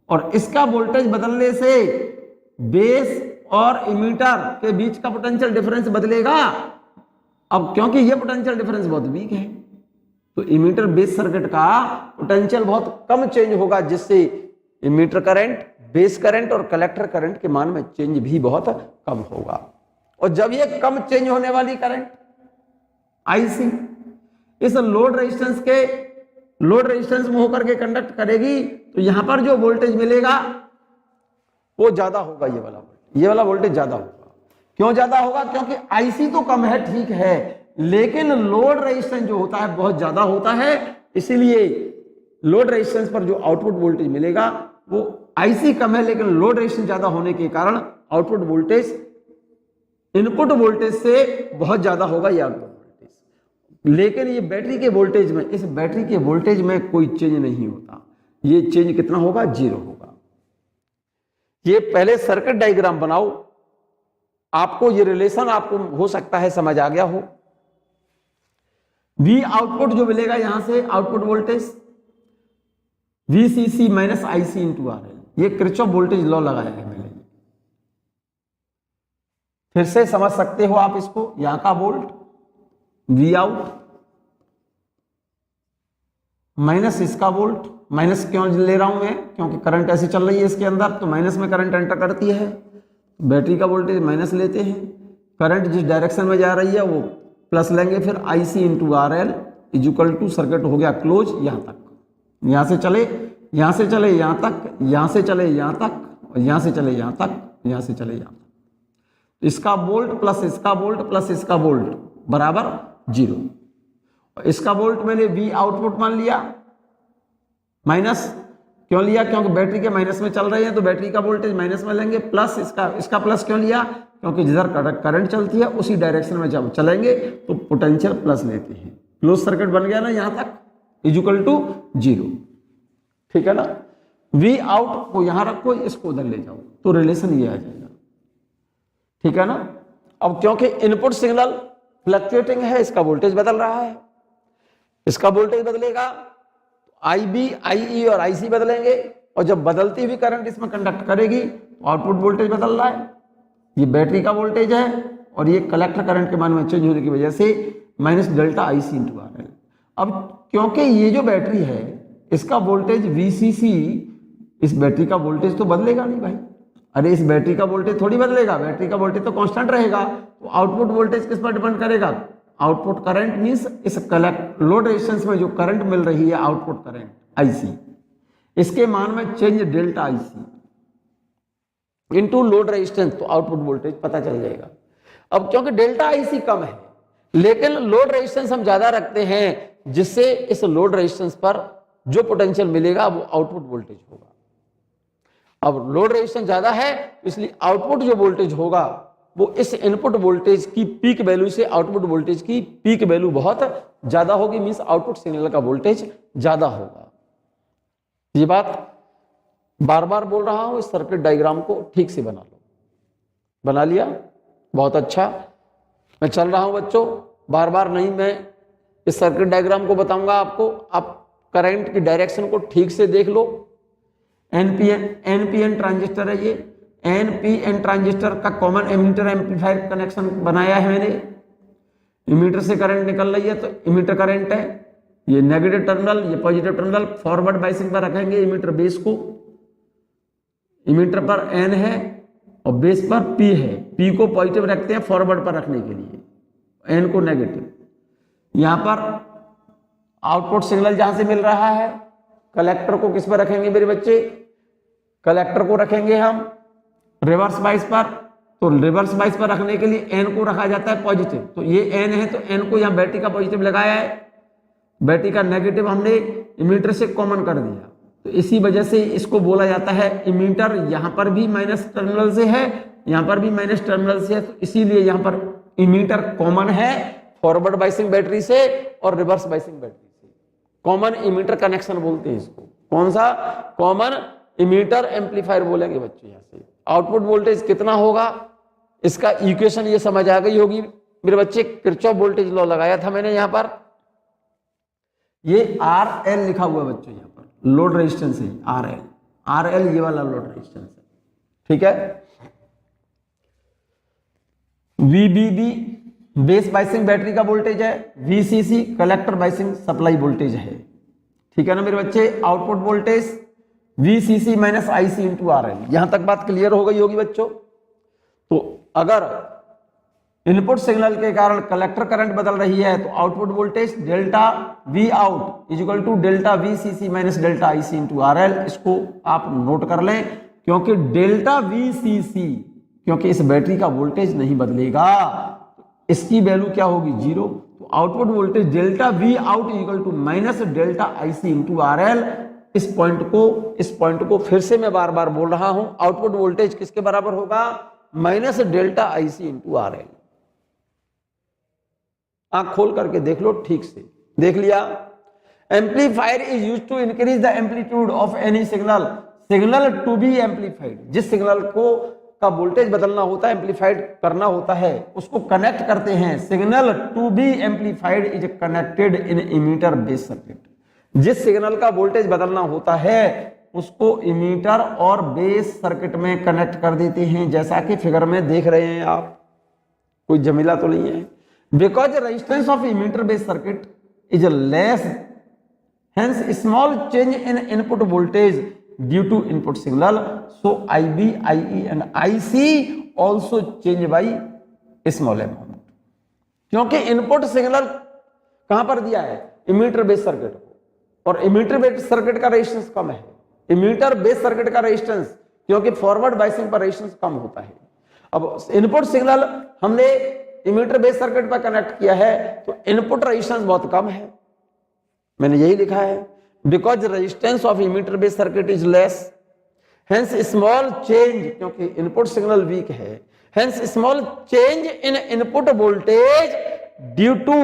और इसका वोल्टेज बदलने से बेस और इमीटर के बीच का पोटेंशियल डिफरेंस बदलेगा। अब क्योंकि ये पोटेंशियल डिफरेंस बहुत वीक है, तो इमीटर बेस सर्किट का पोटेंशियल बहुत कम चेंज होगा, जिससे इमीटर करंट, बेस करंट और कलेक्टर करंट के मान में चेंज भी बहुत कम होगा। और जब ये कम चेंज होने वाली करंट IC इस लोड रेजिस्टेंस में होकर के कंडक्ट करेगी, तो यहां पर जो वोल्टेज मिलेगा वो ज्यादा होगा, ये वाला वोल्टेज ज्यादा होगा। क्यों ज्यादा होगा, क्योंकि IC तो कम है, ठीक है, लेकिन लोड रेजिस्टेंस जो होता है बहुत ज्यादा होता है, इसीलिए लोड रेजिस्टेंस पर जो आउटपुट वोल्टेज मिलेगा वो आईसी कम है, लेकिन लोड रेजिस्टेंस ज्यादा होने के कारण आउटपुट वोल्टेज इनपुट वोल्टेज से बहुत ज्यादा होगा ये आउटपुट वोल्टेज। लेकिन ये बैटरी के वोल्टेज में, इस बैटरी के वोल्टेज में कोई चेंज नहीं होता, ये चेंज कितना होगा, 0 होगा। ये पहले सर्किट डायग्राम बनाओ, आपको ये रिलेशन आपको हो सकता है समझ आ गया हो। V आउटपुट जो मिलेगा यहां से output voltage VCC minus IC into RL, ये किरचॉफ वोल्टेज लॉ लगाया है मैंने, फिर से समझ सकते हो आप इसको। यहां का वोल्ट V आउट माइनस इसका वोल्ट, माइनस क्यों ले रहा हूं मैं, क्योंकि करंट ऐसे चल रही है इसके अंदर, तो माइनस में करंट एंटर करती है, बैटरी का वोल्टेज माइनस लेते हैं, करंट जिस डायरेक्शन में जा रही है वो प्लस लेंगे, फिर IC into RL equal to circuit हो गया क्लोज यहां तक, यहां से चले यहां से चले यहां तक, यहां से चले यहां तक, और यहां से चले यहां तक, यहां से चले यहां तक। इसका वोल्ट प्लस इसका वोल्ट प्लस इसका वोल्ट बराबर 0। इसका वोल्ट मैंने V आउटपुट मान लिया, माइनस क्यों लिया, क्योंकि बैटरी के माइनस में चल रहे हैं तो बैटरी का वोल्टेज माइनस में लेंगे, प्लस इसका प्लस क्यों लिया, क्योंकि जिधर करंट चलती है उसी डायरेक्शन में जब चलेंगे तो पोटेंशियल प्लस लेते हैं। क्लोज सर्किट बन गया ना यहां तक, इक्वल टू 0, ठीक है ना। V आउट को यहां रखो, इसको उधर ले जाओ, तो रिलेशन ये आ जाएगा, ठीक है ना। अब क्योंकि इनपुट सिग्नल फ्लक्चुएटिंग है, इसका वोल्टेज बदल रहा है, इसका वोल्टेज बदलेगा, IB, IE और IC बदलेंगे, और जब बदलती हुई करंट इसमें कंडक्ट करेगी तो आउटपुट वोल्टेज बदल रहा है। ये बैटरी का वोल्टेज है और ये कलेक्टर करंट के मान में चेंज होने की वजह से minus delta IC into RL। अब क्योंकि ये जो बैटरी है इसका वोल्टेज VCC, इस बैटरी का वोल्टेज तो बदलेगा नहीं भाई, अरे इस बैटरी का वोल्टेज थोड़ी बदलेगा, बैटरी का वोल्टेज तो कांस्टेंट रहेगा। तो आउटपुट वोल्टेज किस पर डिपेंड करेगा, आउटपुट करंट मींस इस लोड रेजिस्टेंस में जो करंट मिल रही है आउटपुट करंट IC, इसके मान में change delta IC into load resistance, तो आउटपुट वोल्टेज पता चल जाएगा। अब क्योंकि डेल्टा IC कम है लेकिन लोड रेजिस्टेंस हम ज्यादा रखते हैं, जिससे इस लोड रेजिस्टेंस पर जो पोटेंशियल मिलेगा वो आउटपुट वोल्टेज होगा। अब लोड रेजिस्टेंस ज्यादा है इसलिए आउटपुट जो वोल्टेज होगा वो इस इनपुट वोल्टेज की पीक वैल्यू से आउटपुट वोल्टेज की पीक वैल्यू बहुत ज्यादा होगी, मींस आउटपुट सिग्नल का वोल्टेज ज्यादा होगा। ये बात बार बार बोल रहा हूं, इस सर्किट डायग्राम को ठीक से बना लो। बना लिया, बहुत अच्छा। मैं चल रहा हूं बच्चों, बार बार नहीं, मैं इस सर्किट डायग्राम को बताऊंगा आपको, आप करंट की डायरेक्शन को ठीक से देख लो। एनपीएन ट्रांजिस्टर है ये, एनपीएन ट्रांजिस्टर का कॉमन एमीटर एम्पलीफायर कनेक्शन बनाया है मैंने। इमीटर से करंट निकल रही है तो इमीटर करंट है, ये नेगेटिव टर्मिनल, ये पॉजिटिव टर्मिनल, फॉरवर्ड बाइसिंग पर रखेंगे इमीटर बेस को। इमीटर पर एन है और बेस पर पी है, पी को पॉजिटिव रखते हैं फॉरवर्ड पर रखने के लिए, एन को नेगेटिव। यहां पर आउटपुट सिग्नल जहां से मिल रहा है, कलेक्टर को किस पर रखेंगे मेरे बच्चे, कलेक्टर को रखेंगे हम रिवर्स बाइस पर। तो रिवर्स बाइस पर रखने के लिए एन को रखा जाता है पॉजिटिव, तो ये एन है तो एन को यहां बैटरी का पॉजिटिव लगाया है, बैटरी का नेगेटिव हमने इमीटर से कॉमन कर दिया, तो इसी वजह से इसको बोला जाता है इमीटर। यहां पर भी माइनस टर्मिनल से है, यहां पर भी माइनस टर्मिनल से है, तो इसीलिए यहां पर इमीटर कॉमन है फॉरवर्ड बाइसिंग बैटरी से और रिवर्स बाइसिंग बैटरी से। कॉमन इमीटर कनेक्शन बोलते हैं इसको। कौन सा, कॉमन इमीटर एम्पलीफायर बोलेंगे बच्चों। यहां से आउटपुट वोल्टेज कितना होगा इसका इक्वेशन ये समझ आ गई होगी मेरे बच्चे। किरचॉफ वोल्टेज लॉ लगाया था मैंने यहां पर, ये RL लिखा हुआ है बच्चों, यहां पर लोड रेजिस्टेंस है RL ये वाला लोड रेजिस्टेंस है, ठीक है। VBB बेस बाइसिंग बैटरी का वोल्टेज है, VCC collector biasing supply voltage है, ठीक है ना मेरे बच्चे। Output voltage VCC minus IC into RL। यहां तक बात क्लियर हो गई होगी बच्चों। तो अगर इनपुट सिग्नल के कारण कलेक्टर करंट बदल रही है तो output voltage delta V out equal to delta VCC minus delta IC into RL। इसको आप नोट कर लें, क्योंकि डेल्टा VCC, क्योंकि इस बैटरी का वोल्टेज नहीं बदलेगा, इसकी वैल्यू क्या होगी 0, output voltage delta V out equal to minus delta I C into R L. इस पॉइंट को फिर से मैं बार बार बोल रहा हूं, आउटपुट वोल्टेज किसके बराबर होगा? Minus delta I C into R L. आंख खोल करके देख लो, ठीक से देख लिया। Amplifier is used to increase the amplitude of any signal to be amplified. जिस सिग्नल को का वोल्टेज बदलना होता है, एम्पलीफाइड करना होता है, उसको कनेक्ट करते हैं। Signal to be amplified is connected in emitter base circuit. जिस सिग्नल का वोल्टेज बदलना होता है उसको इमीटर और बेस सर्किट में कनेक्ट कर देते हैं, जैसा कि फिगर में देख रहे हैं आप। कोई झमेला तो नहीं है। Because resistance of emitter base circuit is less, hence small change in input voltage due to input signal, so IB, IE and IC also change by small amount। क्योंकि इनपुट सिग्नल कहां पर दिया है? इमीटर बेस सर्किट को, और emitter base circuit का resistance कम है। Emitter base circuit का रेजिस्टेंस, क्योंकि फॉरवर्ड बायसिंग पर रेजिस्टेंस कम होता है। अब इनपुट सिग्नल हमने इमीटर बेस सर्किट पर कनेक्ट किया है तो इनपुट रेजिस्टेंस बहुत कम है। मैंने यही लिखा है, because resistance of emitter base circuit is less, hence small change, क्योंकि इनपुट सिग्नल वीक है, hence small change in input voltage due to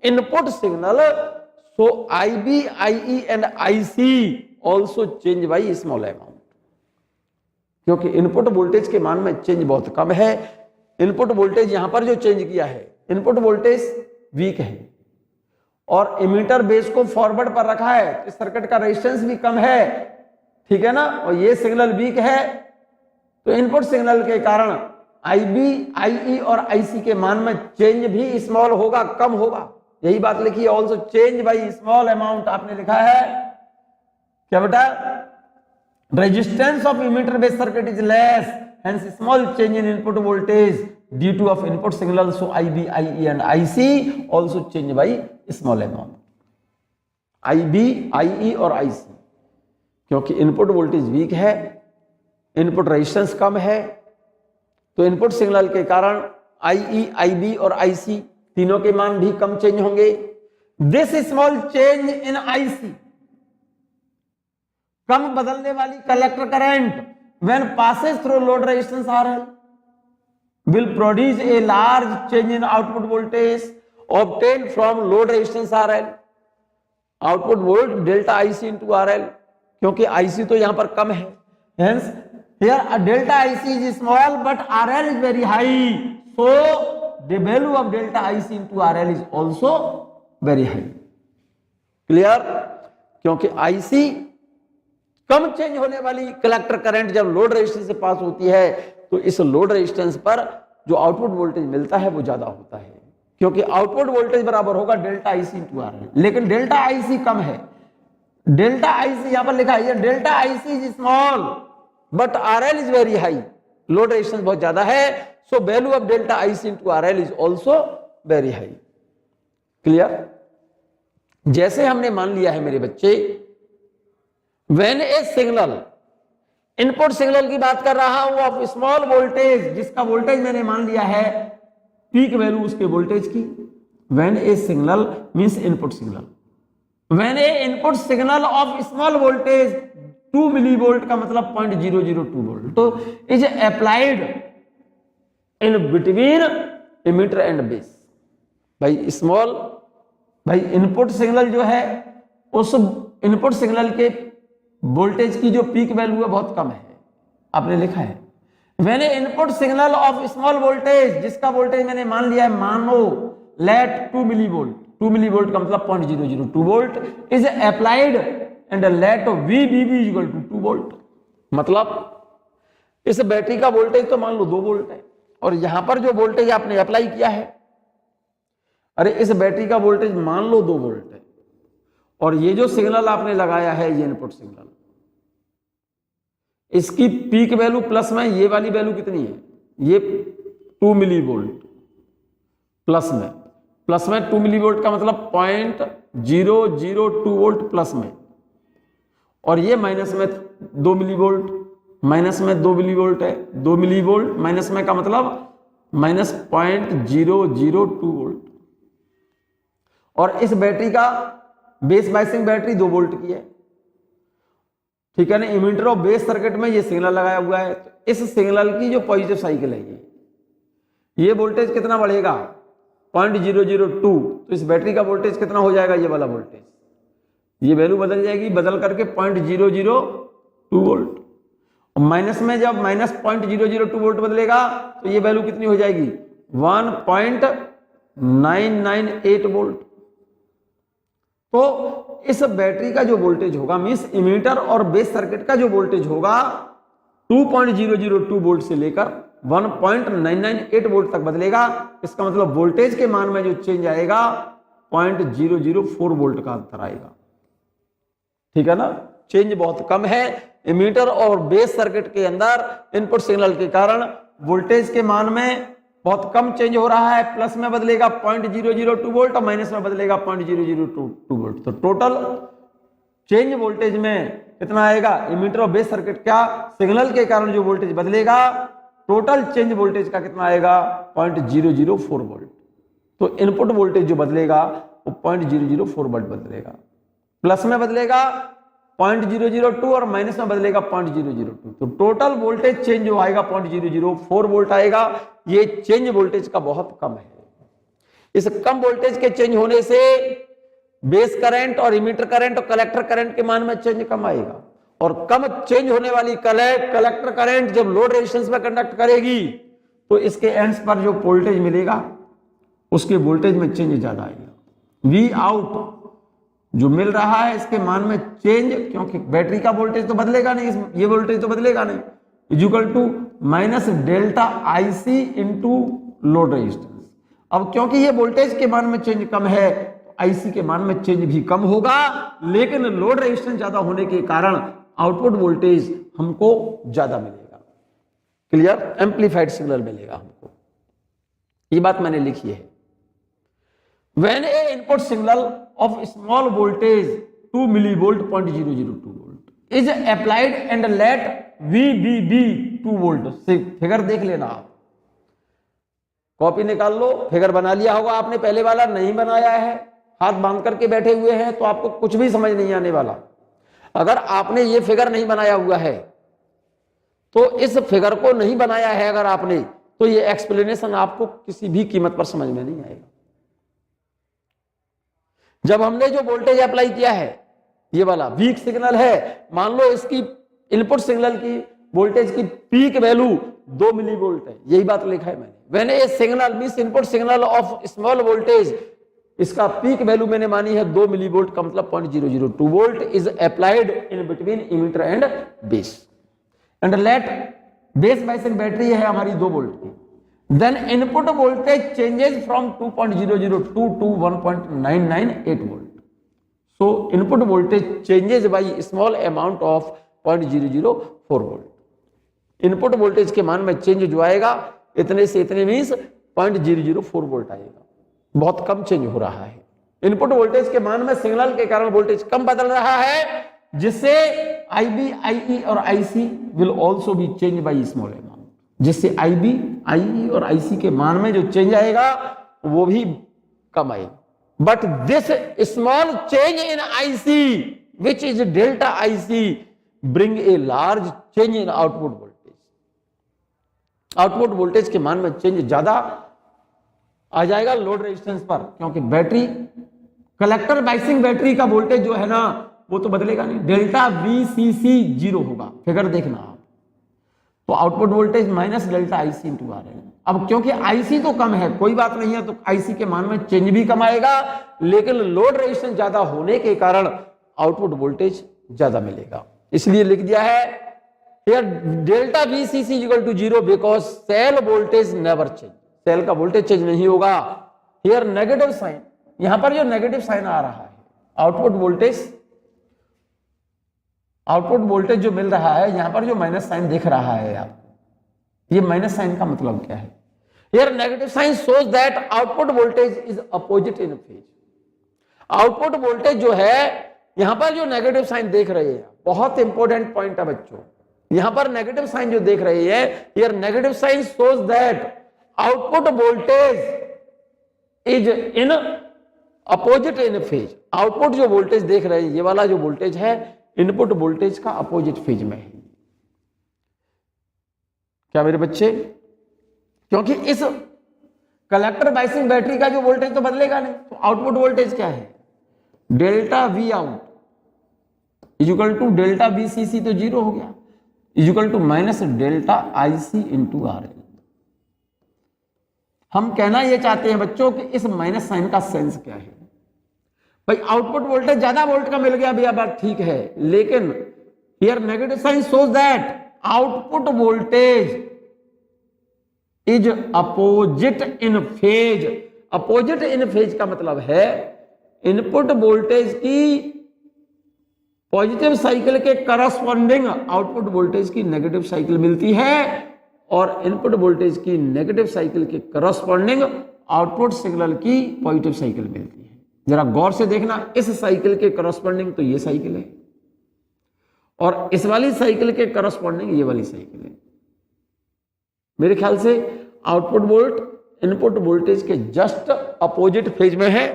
input signal, so IB, IE and IC also change by small amount. क्योंकि input voltage के मान में change बहुत कम है। Input voltage यहां पर जो चेंज किया है, इनपुट वोल्टेज वीक है और इमीटर बेस को फॉरवर्ड पर रखा है, तो सर्किट का रेजिस्टेंस भी कम है, ठीक है ना, और ये सिग्नल वीक है, तो इनपुट सिग्नल के कारण IB, IE और IC के मान में चेंज भी स्मॉल होगा, कम होगा। यही बात लिखी है, also change by small amount आपने लिखा है। क्या बेटा? Resistance of emitter base circuit is less, hence small change in input voltage due to of input signal, so IB, IE and IC also change by small amount। IB, IE और IC, क्योंकि input voltage week है, input resistance कम है, तो input signal के कारण IE, IB और IC तीनों के मान भी कम चेंज होंगे। This small change in IC, कम बदलने वाली collector current when passes through load resistance RL will produce a large change in output voltage obtained from load resistance RL। output volt delta IC into RL, क्योंकि IC तो यहां पर कम है, hence here a delta IC is small but RL is very high, so the value of delta IC into RL is also very high। clear? क्योंकि IC कम change होने वाली collector current जब load resistance से पास होती है तो इस load resistance पर जो आउटपुट वोल्टेज मिलता है वो ज्यादा होता है, क्योंकि आउटपुट वोल्टेज बराबर होगा डेल्टा IC इंटू RL, लेकिन डेल्टा IC कम है। डेल्टा IC यहां पर लिखा है, delta IC is small but RL is very high, load resistance बहुत ज्यादा है, so value of delta IC into RL is also very high. Clear? जैसे हमने मान लिया है मेरे बच्चे, When a signal, input signal की बात कर रहा हूं ऑफ स्मॉल वोल्टेज, जिसका वोल्टेज मैंने मान लिया है पीक वैल्यू उसके वोल्टेज की। When a signal means input signal, when a input signal of small voltage 2 millivolt का मतलब 0.002 वोल्ट तो is applied in between emitter and base। भाई स्मॉल, भाई इनपुट सिग्नल जो है उस इनपुट सिग्नल के वोल्टेज की जो पीक वैल्यू है बहुत कम है, आपने लिखा है। When input signal of small voltage, जिसका वोल्टेज मैंने मान लिया है, मानो लेट 2 मिलीवोल्ट, 2 मिलीवोल्ट का मतलब 0.002 volt is applied and let VBB equal to 2 volt. मतलब इस बैटरी का वोल्टेज तो मान लो 2 वोल्ट है, और यहां पर जो वोल्टेज आपने अप्लाई किया है, अरे इस बैटरी का वोल्टेज मान लो 2 वोल्ट है, और ये जो सिग्नल आपने लगाया है ये इनपुट सिग्नल, इसकी पीक वैल्यू प्लस में ये वाली वैल्यू कितनी है, ये 2 मिलीवोल्ट प्लस में 2 मिलीवोल्ट का मतलब 0.002 वोल्ट प्लस में, और ये माइनस में 2 मिलीवोल्ट, माइनस में 2 मिलीवोल्ट है, 2 मिलीवोल्ट माइनस में का मतलब माइनस 0.002 वोल्ट। और इस बैटरी का बेस बायसिंग बैटरी 2 वोल्ट की है, ठीक है ना। इमीटर ऑफ बेस सर्किट में ये सिग्नल लगाया हुआ है, तो इस सिग्नल की जो पॉजिटिव साइकिल है ये वोल्टेज कितना बढ़ेगा 0.002, तो इस बैटरी का वोल्टेज कितना हो जाएगा, ये वाला वोल्टेज, ये वैल्यू बदल जाएगी, बदल करके 0.002 वोल्ट। और माइनस में जब माइनस 0.002 वोल्ट बदलेगा तो ये वैल्यू कितनी हो जाएगी 1.998 वोल्ट। तो इस बैटरी का जो वोल्टेज होगा, मींस इमीटर और बेस सर्किट का जो वोल्टेज होगा 2.002 वोल्ट से लेकर 1.998 वोल्ट तक बदलेगा। इसका मतलब वोल्टेज के मान में जो चेंज आएगा 0.004 वोल्ट का अंतर आएगा, ठीक है ना। चेंज बहुत कम है। इमीटर और बेस सर्किट के अंदर इनपुट सिग्नल के कारण वोल्टेज के मान में बहुत कम चेंज हो रहा है। प्लस में बदलेगा 0.002 वोल्ट और माइनस में बदलेगा 0.002 वोल्ट। तो टोटल चेंज वोल्टेज में कितना आएगा, इमीटर और बेस सर्किट का सिग्नल के कारण जो वोल्टेज बदलेगा, टोटल चेंज वोल्टेज का कितना आएगा 0.004 वोल्ट। तो इनपुट वोल्टेज जो बदलेगा वो 0.004 वोल्ट बदलेगा। प्लस में बदलेगा 0.002 और माइनस में बदलेगा 0.002। तो टोटल वोल्टेज चेंज जो आएगा 0.004 वोल्ट आएगा। ये चेंज वोल्टेज का बहुत कम है। इस कम वोल्टेज के चेंज होने से बेस करंट और इमीटर करंट और कलेक्टर करंट के मान में चेंज कम आएगा, और कम चेंज होने वाली कलेक्टर करंट जब लोड रेजिस्टेंस में कंडक्ट करेगी तो इसके एंड्स पर जो वोल्टेज मिलेगा उसके वोल्टेज में चेंज ज्यादा आएगा। वी आउट जो मिल रहा है इसके मान में चेंज, क्योंकि बैटरी का वोल्टेज तो बदलेगा नहीं, ये वोल्टेज तो बदलेगा नहीं, equal to minus delta IC into load resistance. अब क्योंकि ये वोल्टेज के मान में चेंज कम है, आईसी के मान में चेंज भी कम होगा, लेकिन लोड रेजिस्टेंस ज्यादा होने के कारण आउटपुट वोल्टेज हमको ज्यादा मिलेगा। क्लियर, एम्पलीफाइड सिग्नल मिलेगा हमको। ये बात मैंने लिखी है। When a input signal of small voltage 2 millivolt 0.002 volt is applied and let VBB 2 volt, से फिगर देख लेना आप, कॉपी निकाल लो। फिगर बना लिया होगा आपने, पहले वाला नहीं बनाया है, हाथ बांध करके बैठे हुए हैं तो आपको कुछ भी समझ नहीं आने वाला। अगर आपने ये फिगर नहीं बनाया हुआ है तो इस फिगर को नहीं बनाया है अगर आपने, तो ये एक्सप्लेनेशन आपको किसी भी कीमत पर समझ में नहीं आएगा। जब हमने जो वोल्टेज अप्लाई किया है, ये वाला वीक सिग्नल है, मान लो इसकी इनपुट सिग्नल की वोल्टेज की पीक वैल्यू 2 मिलीवोल्ट है, यही बात लिखा है मैंने। When A signal means input signal of small voltage, इसका पीक वैल्यू मैंने मानी है 2 मिलीवोल्ट का मतलब 0.002 volt is applied in between emitter and base and let base biasing battery है हमारी 2 वोल्ट की। Then input voltage changes from 2.002 to 1.998 volt. So input voltage changes by small amount of 0.004 volt. Input voltage के मान में change जो आएगा इतने से इतने मींस 0.004 वोल्ट आएगा। बहुत कम चेंज हो रहा है। इनपुट वोल्टेज के मान में सिग्नल के कारण वोल्टेज कम बदल रहा है, जिससे IB, IE और IC will also be changed by small amount. जिससे IB, IE और IC के मान में जो चेंज आएगा वो भी कम आएगा। But this small change in IC which is delta IC bring a large change in output voltage. Output voltage के मान में चेंज ज्यादा आ जाएगा लोड रेजिस्टेंस पर, क्योंकि बैटरी कलेक्टर बायसिंग बैटरी का वोल्टेज जो है ना वो तो बदलेगा नहीं, डेल्टा VCC 0 होगा। फिगर देखना आप, तो output voltage minus delta IC into RL। अब क्योंकि IC तो कम है, कोई बात नहीं है, तो IC के मान में चेंज भी कम आएगा, लेकिन लोड रेजिस्टेंस ज्यादा होने के कारण आउटपुट वोल्टेज ज्यादा मिलेगा। इसलिए लिख दिया है here delta VCC equal to 0 because cell voltage never change. Cell का वोल्टेज चेंज नहीं होगा। हियर नेगेटिव साइन, यहां पर जो नेगेटिव साइन आ रहा है, आउटपुट वोल्टेज जो मिल रहा है, यहां पर जो माइनस साइन दिख रहा है आपको, ये माइनस साइन का मतलब क्या है? Here negative sign shows that output voltage is opposite in phase. Output voltage जो है, यहां पर जो नेगेटिव साइन देख रहे हैं, बहुत इंपॉर्टेंट पॉइंट है बच्चों, यहां पर नेगेटिव साइन जो देख रहे हैं, here negative sign shows that output voltage is in opposite in phase. Output जो वोल्टेज देख रहे हैं, ये वाला जो वोल्टेज है इनपुट वोल्टेज का अपोजिट फेज में है। क्या मेरे बच्चे? क्योंकि इस कलेक्टर बायसिंग बैटरी का जो वोल्टेज तो बदलेगा नहीं, तो आउटपुट वोल्टेज क्या है? Delta V out equal to delta V C C, तो जीरो हो गया, equal to minus delta I C into R L. हम कहना यह चाहते हैं बच्चों कि इस माइनस साइन का सेंस क्या है? भाई आउटपुट वोल्टेज ज्यादा वोल्ट का मिल गया भैया, बात ठीक है, लेकिन here negative sign shows that output voltage is opposite in phase. Opposite in phase का मतलब है इनपुट वोल्टेज की पॉजिटिव साइकिल के करस्पॉन्डिंग आउटपुट वोल्टेज की नेगेटिव साइकिल मिलती है, और इनपुट वोल्टेज की नेगेटिव साइकिल के करस्पॉन्डिंग आउटपुट सिग्नल की पॉजिटिव साइकिल मिलती है। जरा गौर से देखना, इस साइकिल के करस्पॉन्डिंग तो ये साइकिल है, और इस वाली साइकिल के करस्पॉन्डिंग ये वाली साइकिल है। मेरे ख्याल से आउटपुट वोल्ट इनपुट वोल्टेज के जस्ट अपोजिट फेज में है।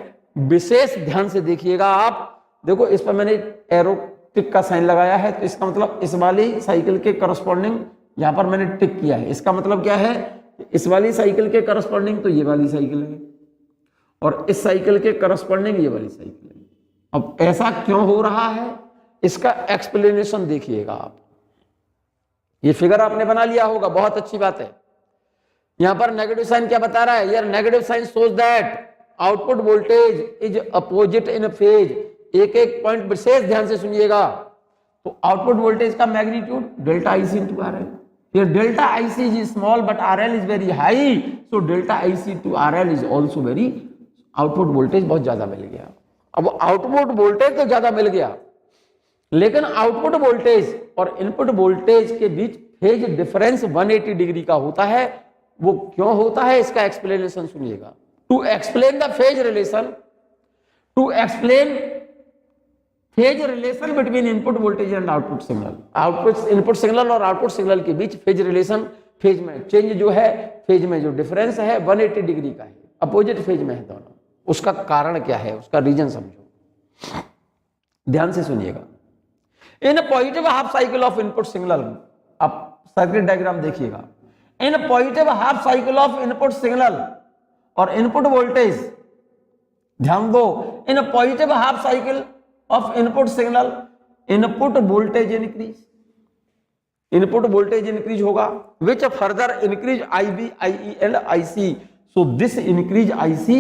विशेष ध्यान से देखिएगा आप, देखो इस पर मैंने एरो टिक का साइन लगाया है, तो इसका मतलब इस वाली साइकिल के करस्पॉन्डिंग यहां पर मैंने टिक किया है। इसका मतलब क्या है? इस वाली साइकिल के करस्पॉन्डिंग तो ये वाली साइकिल है, और इस साइकिल के करस्पॉन्डिंग ये वाली साइकिल है। अब ऐसा क्यों हो रहा है, इसका एक्सप्लेनेशन देखिएगा आप। ये फिगर आपने बना लिया होगा, बहुत अच्छी बात है। यहां पर नेगेटिव साइन क्या बता रहा है? यार negative sign shows that output voltage is opposite in phase. एक एक पॉइंट विशेष ध्यान से सुनिएगा। तो आउटपुट वोल्टेज का magnitude delta IC into R L. Here delta IC is small but RL is very high, so delta IC to RL is also very, output voltage बहुत ज्यादा मिल गया। अब आउटपुट वोल्टेज तो ज्यादा मिल गया, लेकिन आउटपुट वोल्टेज और इनपुट वोल्टेज के बीच फेज डिफरेंस 180 डिग्री का होता है। वो क्यों होता है, इसका एक्सप्लेनेशन सुनिएगा। To explain the phase relation, to explain phase relation between input voltage and output signal, output input signal और आउटपुट सिग्नल के बीच फेज रिलेशन, फेज में चेंज जो है, फेज में जो डिफरेंस है 180 डिग्री का है, अपोजिट फेज में है दोनों। उसका कारण क्या है, उसका रीजन समझो, ध्यान से सुनिएगा। इन positive half cycle of input signal, आप सर्किट डायग्राम देखिएगा। इन positive half cycle of input signal और इनपुट वोल्टेज, ध्यान दो, इन positive half cycle of input signal input voltage increase, input voltage increase होगा, which further increase IB, IE and IC, so this increase IC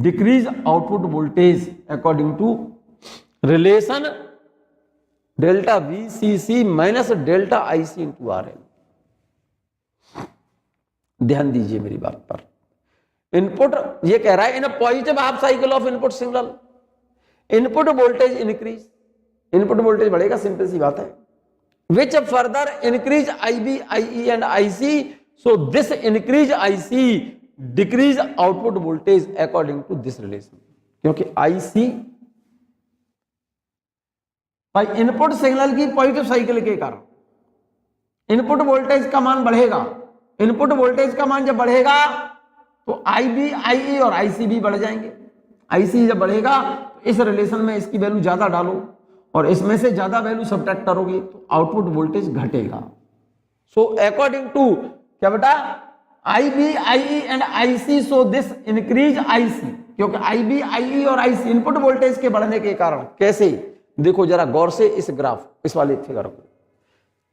decrease output voltage according to relation delta VCC minus delta IC into RL। ध्यान दीजिए मेरी बात पर। Input ये कह रहा है in positive half cycle of input signal input voltage increase, input voltage बढ़ेगा, सिंपल सी बात है। Which further increase IB, IE and IC, so this increase IC decrease output voltage according to this relation. क्योंकि IC भाई input signal की positive cycle के कारण input voltage का मान बढ़ेगा। इनपुट वोल्टेज का मान जब बढ़ेगा तो IB, IE और IC भी बढ़ जाएंगे। IC जब बढ़ेगा इस रिलेशन में इसकी वैल्यू ज्यादा डालो और इसमें से ज्यादा वैल्यू सबट्रैक्ट करोगे तो आउटपुट वोल्टेज घटेगा। सो अकॉर्डिंग टू क्या बेटा, IB, IE and IC, so this increase IC, क्योंकि IB, IE और IC इनपुट वोल्टेज के बढ़ने के कारण। कैसे, देखो जरा गौर से इस ग्राफ, इस वाले फिगर को।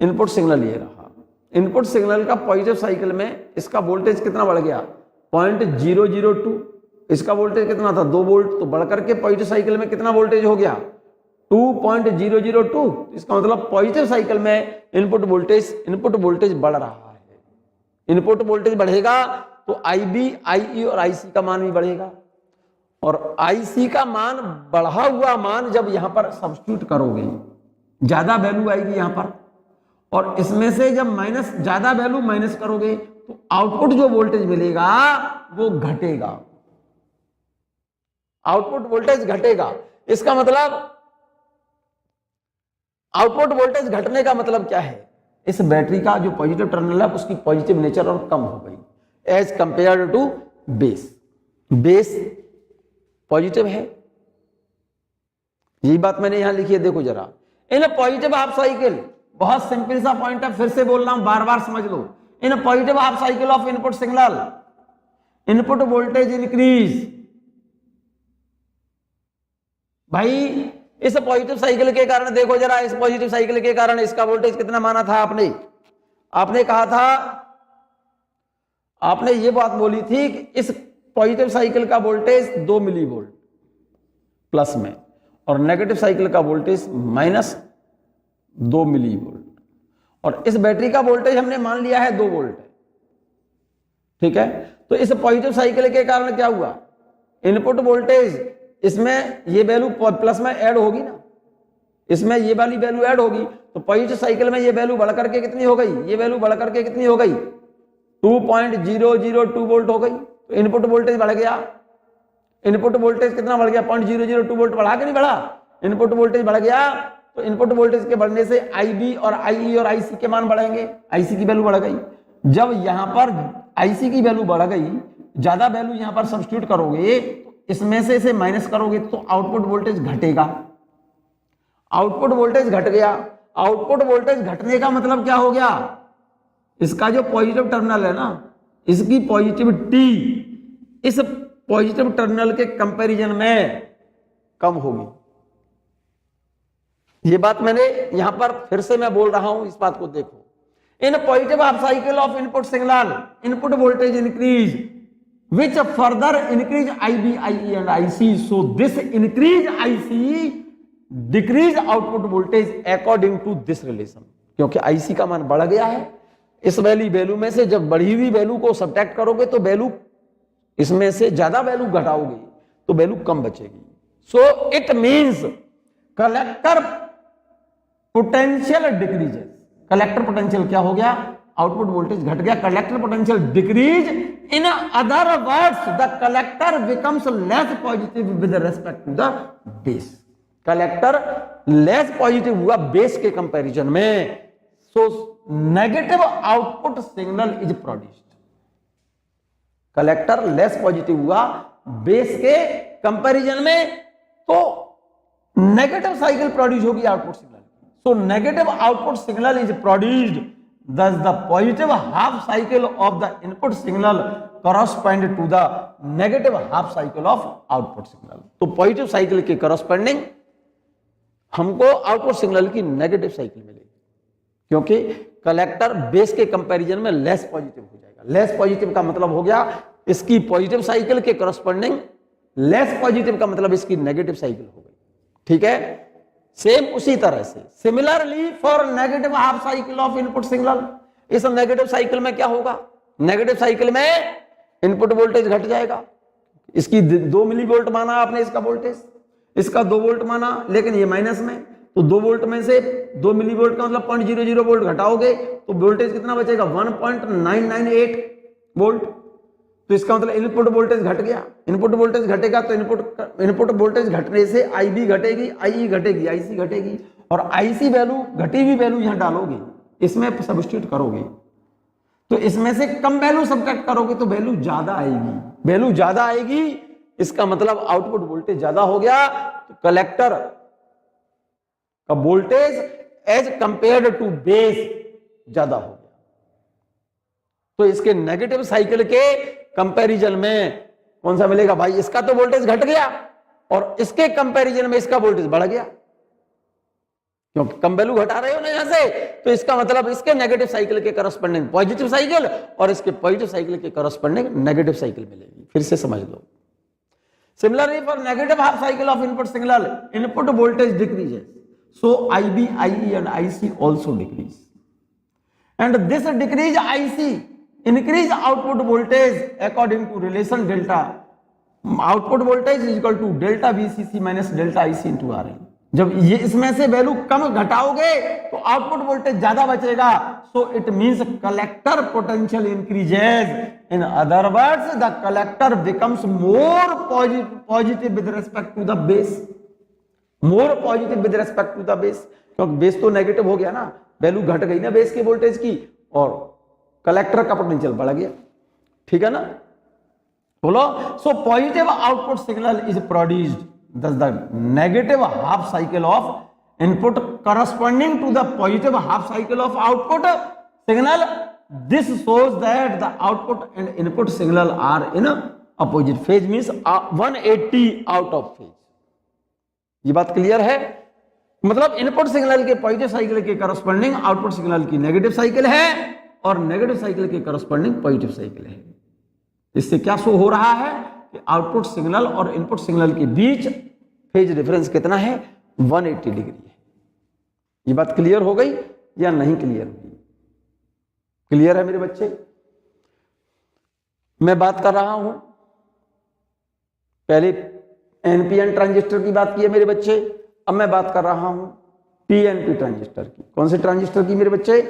इनपुट सिग्नल ये रहा, इनपुट सिग्नल का पॉजिटिव साइकिल में इसका वोल्टेज कितना बढ़ गया, 0.002। इसका वोल्टेज कितना था, 2 वोल्ट, तो बढ़कर के पॉजिटिव साइकिल में कितना वोल्टेज हो गया, 2.002। इसका मतलब पॉजिटिव साइकिल में इनपुट वोल्टेज बढ़ रहा है। इनपुट वोल्टेज बढ़ेगा तो IB, IE और IC का मान भी बढ़ेगा, और IC का मान बढ़ा हुआ मान जब यहां पर सब्स्टिट्यूट करोगे, ज्यादा वैल्यू आएगी यहां पर, और इसमें से जब माइनस, ज्यादा वैल्यू माइनस करोगे तो आउटपुट जो वोल्टेज मिलेगा वो घटेगा, आउटपुट वोल्टेज घटेगा। इसका मतलब आउटपुट वोल्टेज घटने का मतलब क्या है, इस बैटरी का जो पॉजिटिव टर्मिनल है उसकी पॉजिटिव नेचर और कम हो गई as compare to base. Base positive है। यही बात मैंने यहां लिखी है, देखो जरा। इन पॉजिटिव हाफ साइकिल, बहुत सिंपल सा पॉइंट है, फिर से बोल रहा हूं, बार बार समझ लो। In positive half cycle of input signal, input voltage increase. भाई इस पॉजिटिव साइकिल के कारण देखो जरा, इस पॉजिटिव साइकिल के कारण इसका वोल्टेज कितना माना था आपने कहा था, आपने ये बात बोली थी कि इस पॉजिटिव साइकिल का वोल्टेज 2 मिली वोल्ट प्लस में, और नेगेटिव साइकिल का वोल्टेज -2 मिली वोल्ट, और इस बैटरी का वोल्टेज हमने मान लिया है 2 वोल्ट है, ठीक है। तो इस पॉजिटिव साइकिल के कारण क्या हुआ, इनपुट वोल्टेज इसमें ये वैल्यू प्लस में ऐड होगी ना, इसमें ये वाली वैल्यू ऐड होगी, तो पॉजिटिव साइकिल में ये वैल्यू बढ़ करके कितनी हो गई, ये वैल्यू बढ़ करके कितनी हो गई, 2.002 वोल्ट हो गई। तो इनपुट वोल्टेज बढ़ गया, इनपुट वोल्टेज कितना बढ़ गया, 0.002 वोल्ट बढ़ा कि नहीं बढ़ा, इनपुट वोल्टेज बढ़ गया। तो इनपुट वोल्टेज के बढ़ने से IB और IE और IC के मान बढ़ेंगे, IC की वैल्यू बढ़ गई। जब यहां पर IC की वैल्यू बढ़ गई, ज्यादा वैल्यू यहां पर सब्स्टिट्यूट करोगे, इसमें से इसे माइनस करोगे तो आउटपुट वोल्टेज घटेगा, आउटपुट वोल्टेज घट गया। आउटपुट वोल्टेज घटने का मतलब क्या हो गया, इसका जो पॉजिटिव टर्मिनल है ना, इसकी पॉजिटिविटी इस पॉजिटिव टर्मिनल के कंपैरिजन में कम होगी। ये बात मैंने यहां पर फिर से मैं बोल रहा हूं, इस बात को देखो। इन positive half cycle of input signal, input voltage increase which further increase IB, IE and IC. So this increase IC decrease output voltage according to this relation. क्योंकि IC का मान बढ़ गया है, इस वैल्यू में से जब बढ़ी हुई वैल्यू को सब्ट्रैक्ट करोगे तो वैल्यू, इसमें से ज्यादा वैल्यू घटाओगे तो वैल्यू कम बचेगी। So it means collector potential decreases, collector potential क्या हो गया, आउटपुट वोल्टेज घट गया, collector potential decrease. In other words the collector becomes less positive with respect to the base, collector less positive हुआ base के comparison में। So negative output signal is produced, collector less positive हुआ base के comparison में, तो negative cycle produce होगी output signal. So negative output signal is produced, thus the positive half cycle of the input signal correspond to the negative half cycle of output signal. तो positive cycle के corresponding हमको output signal की negative cycle मिलेगी, क्योंकि collector base के comparison में less positive हो जाएगा। लेस पॉजिटिव का मतलब हो गया इसकी पॉजिटिव साइकिल के करस्पॉन्डिंग, लेस पॉजिटिव का मतलब इसकी नेगेटिव साइकिल हो गई, ठीक है। सेम उसी तरह से similarly for negative half cycle of input signal, इस नेगेटिव साइकिल में क्या होगा, नेगेटिव साइकिल में इनपुट वोल्टेज घट जाएगा। इसकी 2 मिली वोल्ट माना आपने इसका वोल्टेज, इसका 2 वोल्ट माना, लेकिन ये माइनस में, तो 2 वोल्ट में से 2 मिली वोल्ट का मतलब 0.00 वोल्ट घटाओगे तो वोल्टेज कितना बचेगा, 1.998 वोल्ट। तो इसका मतलब इनपुट वोल्टेज घट गया, इनपुट वोल्टेज घटेगा तो इनपुट वोल्टेज घटने से IB घटेगी, IE घटेगी, IC घटेगी, और IC वैल्यू, घटी हुई वैल्यू यहां डालोगे, इसमें सब्स्टिट्यूट करोगे, तो इसमें से कम वैल्यू सब्ट्रैक्ट करोगे तो वैल्यू ज्यादा आएगी, वैल्यू ज्यादा आएगी, इसका मतलब आउटपुट वोल्टेज ज्यादा हो गया। तो कलेक्टर का voltage as compared to base ज्यादा हो गया। तो इसके नेगेटिव साइकिल के कंपैरिजन में कौन सा मिलेगा भाई, इसका तो वोल्टेज घट गया और इसके कंपैरिजन में इसका वोल्टेज बढ़ गया, क्योंकि कम वैल्यू घटा रहे हो ना यहां से, तो इसका मतलब इसके नेगेटिव साइकिल के करस्पॉन्डिंग पॉजिटिव साइकिल और इसके पॉजिटिव साइकिल के करस्पॉन्डिंग नेगेटिव साइकिल मिलेगी। फिर से समझ लो, similarly for negative half cycle of input signal, input voltage decreases, so IB, IE and IC also decrease, and this decrease IC increase output voltage according to relation delta, output voltage is equal to delta VCC minus delta IC into RL। जब ये इसमें से value कम घटाओगे तो output voltage ज्यादा बचेगा, so it means collector potential increases, in other words the collector becomes more positive with respect to the base, more positive with respect to the base, क्योंकि base तो negative हो गया ना, value घट गई ना बेस के वोल्टेज की, और कलेक्टर का पोटेंशियल बढ़ गया, ठीक है ना। बोलो। So positive output signal is produced, thus the negative half cycle of input corresponding to the positive half cycle of output signal. This shows that the output and input signal are in opposite phase, means 180 out of phase. ये बात clear है? मतलब input signal के positive cycle के corresponding output signal की negative cycle है और negative cycle के करस्पॉन्डिंग पॉजिटिव साइकिल है। इससे क्या शो हो रहा है कि आउटपुट सिग्नल और इनपुट सिग्नल के बीच फेज डिफरेंस कितना है? 180 डिग्री है। ये बात क्लियर हो गई या नहीं क्लियर हुई? क्लियर है मेरे बच्चे? मैं बात कर रहा हूं, पहले एनपीएन ट्रांजिस्टर की बात की है मेरे बच्चे, अब मैं बात कर रहा हूं पीएनपी ट्रांजिस्टर की। कौन से ट्रांजिस्टर की मेरे बच्चे?